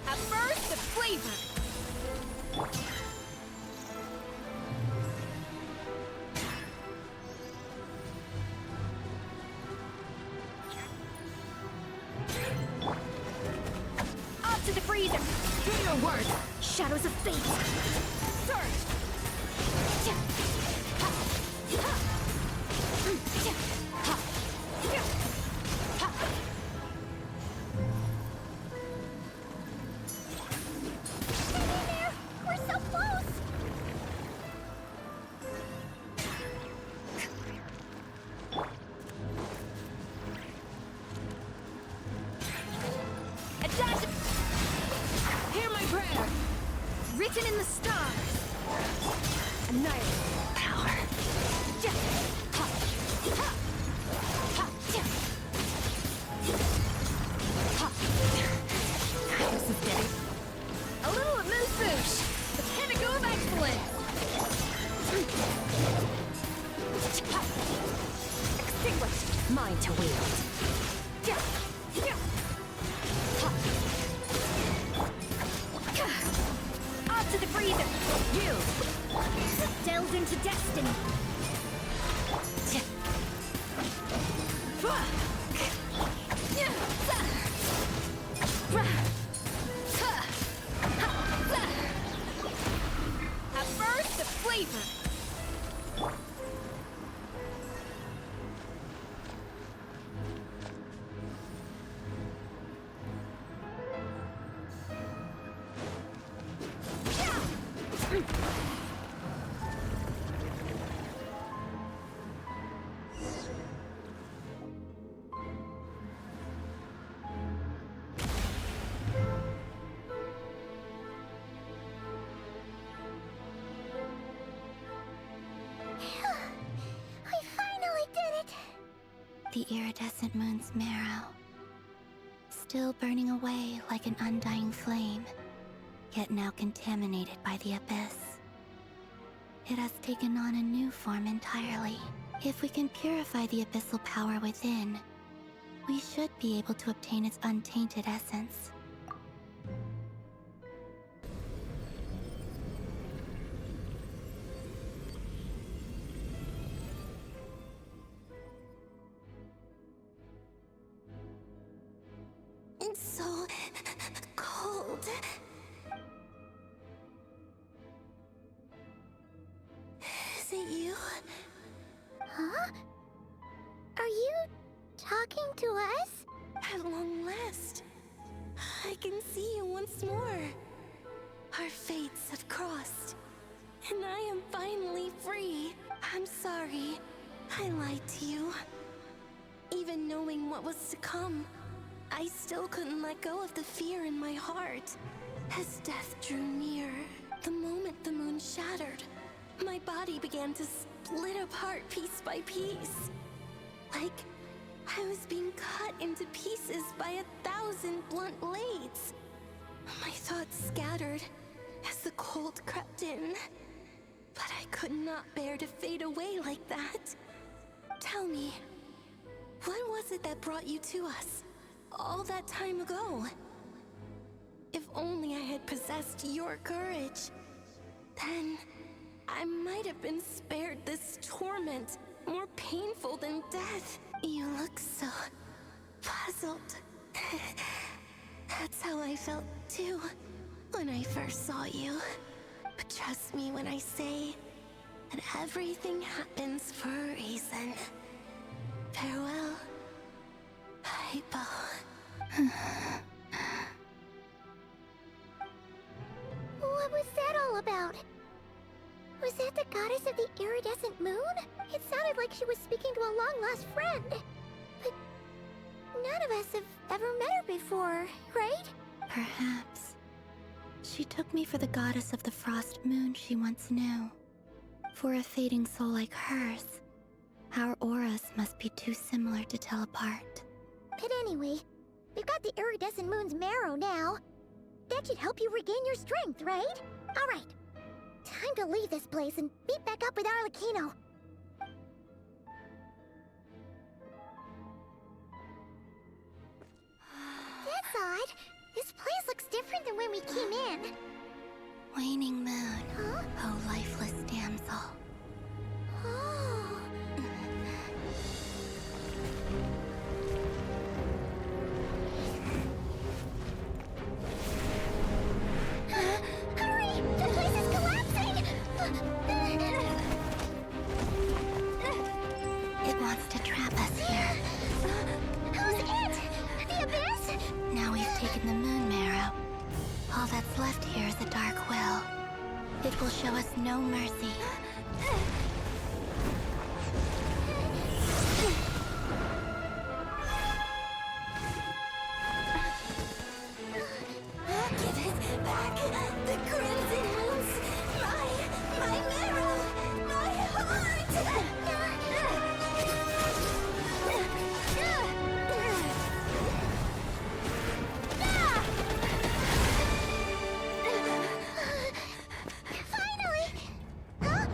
A burst of flavor. Off to the freezer. Do your work. Shadows of fate! Surge! Hang in there! We're so close! A dash of... Hear my prayer! Written in the stars! Annihilate power! This is getting... A little amuse-bouche! The pinnacle of excellence! Extinguish! Mine to wield! Off to the freezer! You! Delved into destiny! A burst of flavor! the iridescent moon's marrow, still burning away like an undying flame, yet now contaminated by the abyss. It has taken on a new form entirely. If we can purify the abyssal power within, we should be able to obtain its untainted essence. It's so cold. Is it you? Huh? Are you talking to us? At long last, I can see you once more. Our fates have crossed, and I am finally free. I'm sorry. I lied to you. Even knowing what was to come, I still couldn't let go of the fear in my heart. As death drew near, the moment the moon shattered, my body began to split apart piece by piece. Like I was being cut into pieces by 1,000 blunt blades. My thoughts scattered as the cold crept in. But I could not bear to fade away like that. Tell me, what was it that brought you to us all that time ago? If only I had possessed your courage, then I might have been spared this torment, more painful than death. You look so puzzled. That's how I felt too when I first saw you. But trust me when I say that everything happens for a reason. Farewell, Hypo. What was that all about? Was that the goddess of the iridescent moon? It sounded like she was speaking to a long-lost friend. But none of us have ever met her before, right? Perhaps. She took me for the goddess of the frost moon she once knew. For a fading soul like hers, our auras must be too similar to tell apart. But anyway, we've got the iridescent moon's marrow now. That should help you regain your strength, right? Alright. Time to leave this place and meet back up with Arlecchino. That's odd. This place looks different than when we came in. Waning moon, huh? oh lifeless damsel. Oh. Hurry! The place is collapsing! It wants to trap us here. Who's it? The abyss? Now we've taken the moon marrow. All that's left here is a dark will. It will show us no mercy. Give it back! The crimson moons! My marrow! My heart! Finally! Huh?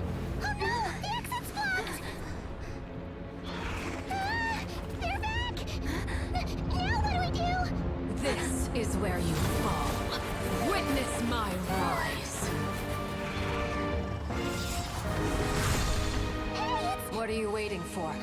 Oh no! The exit's blocked! They're back! Now what do we do? This is where you fall. Witness my rise. Hey, it's... What are you waiting for?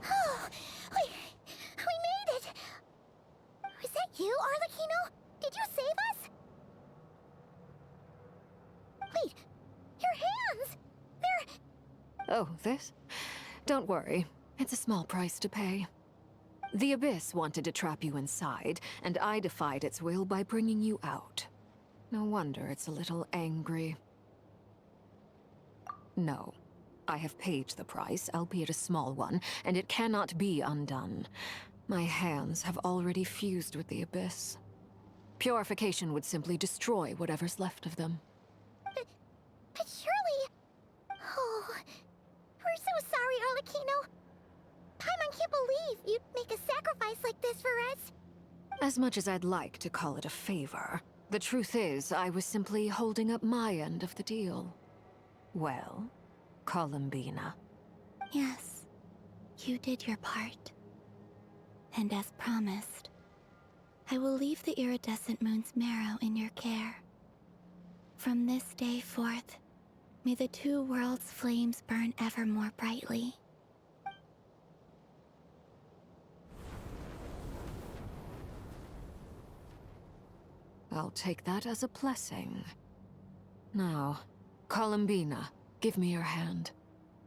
Oh, we made it! Was that you, Arlecchino? Did you save us? Wait, your hands! They're... Oh, this? Don't worry. It's a small price to pay. The Abyss wanted to trap you inside, and I defied its will by bringing you out. No wonder it's a little angry. No. I have paid the price, albeit a small one, and it cannot be undone. My hands have already fused with the Abyss. Purification would simply destroy whatever's left of them. But surely... Oh... We're so sorry, Arlecchino. Paimon can't believe you'd make a sacrifice like this for us. As much as I'd like to call it a favor, the truth is I was simply holding up my end of the deal. Well, Columbina. Yes, you did your part. And as promised, I will leave the iridescent moon's marrow in your care. From this day forth, may the two worlds' flames burn ever more brightly. I'll take that as a blessing. Now, Columbina, give me your hand.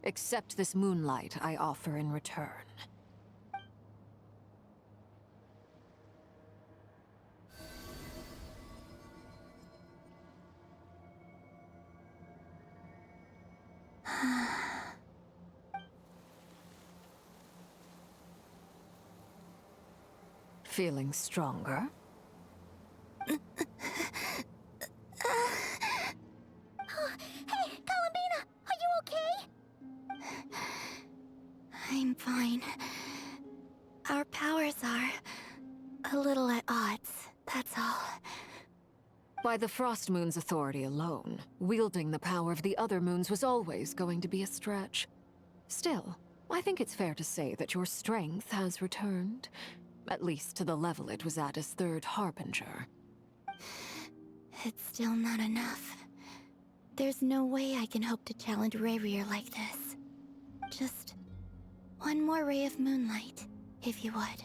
Accept this moonlight I offer in return. Feeling stronger? Hey, Columbina, are you okay? I'm fine. Our powers are a little at odds, that's all. By the Frost Moon's authority alone, wielding the power of the other moons was always going to be a stretch. Still, I think it's fair to say that your strength has returned, at least to the level it was at as Third Harbinger. It's still not enough. There's no way I can hope to challenge Rayrir like this. Just one more ray of moonlight, if you would.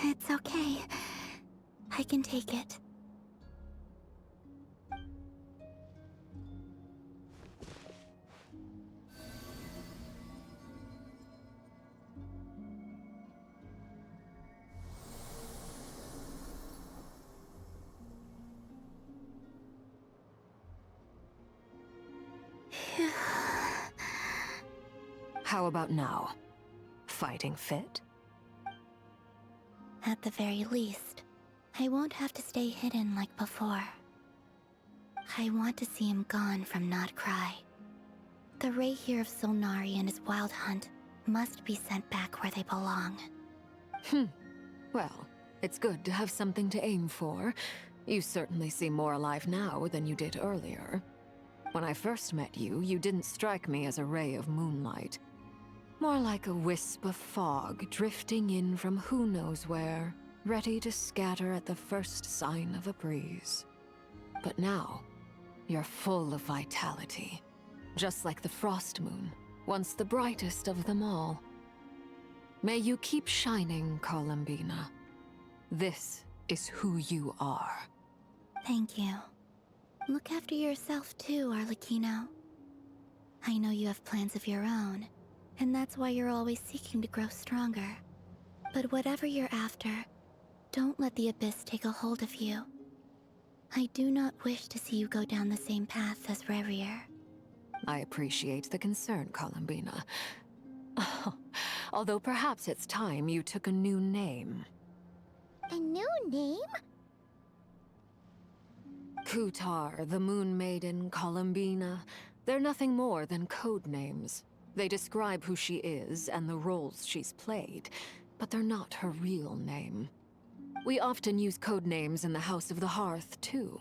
It's okay. I can take it. How about now? Fighting fit? At the very least, I won't have to stay hidden like before. I want to see him gone from Nod-Krai. The Rayrir of Solnari and his wild hunt must be sent back where they belong. Well, it's good to have something to aim for. You certainly seem more alive now than you did earlier. When I first met you, you didn't strike me as a ray of moonlight. More like a wisp of fog drifting in from who knows where, ready to scatter at the first sign of a breeze. But now, you're full of vitality. Just like the Frost Moon, once the brightest of them all. May you keep shining, Columbina. This is who you are. Thank you. Look after yourself too, Arlecchino. I know you have plans of your own, and that's why you're always seeking to grow stronger. But whatever you're after, don't let the Abyss take a hold of you. I do not wish to see you go down the same path as Rayrir. I appreciate the concern, Columbina. Although perhaps it's time you took a new name. A new name? Kutar, the Moon Maiden, Columbina. They're nothing more than code names. They describe who she is and the roles she's played, but they're not her real name. We often use code names in the House of the Hearth, too.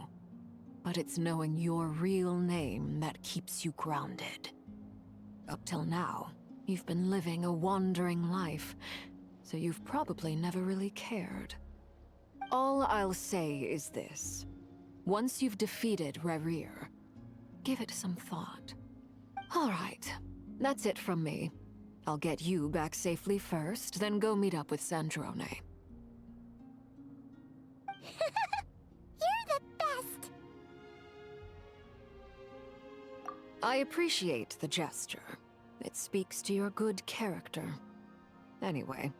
But it's knowing your real name that keeps you grounded. Up till now, you've been living a wandering life, so you've probably never really cared. All I'll say is this. Once you've defeated Rayrir, give it some thought. All right, that's it from me. I'll get you back safely first, then go meet up with Sandrone. You're the best! I appreciate the gesture. It speaks to your good character. Anyway,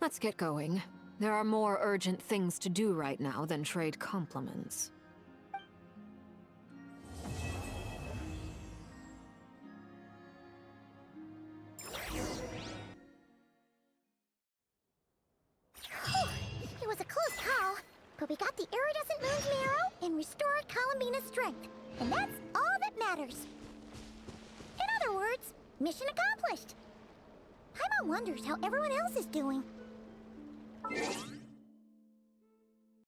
let's get going. There are more urgent things to do right now than trade compliments. It was a close call, but we got the iridescent moon's marrow and restored Columbina's strength, and that's all that matters. In other words, mission accomplished. Paimon wonders how everyone else is doing.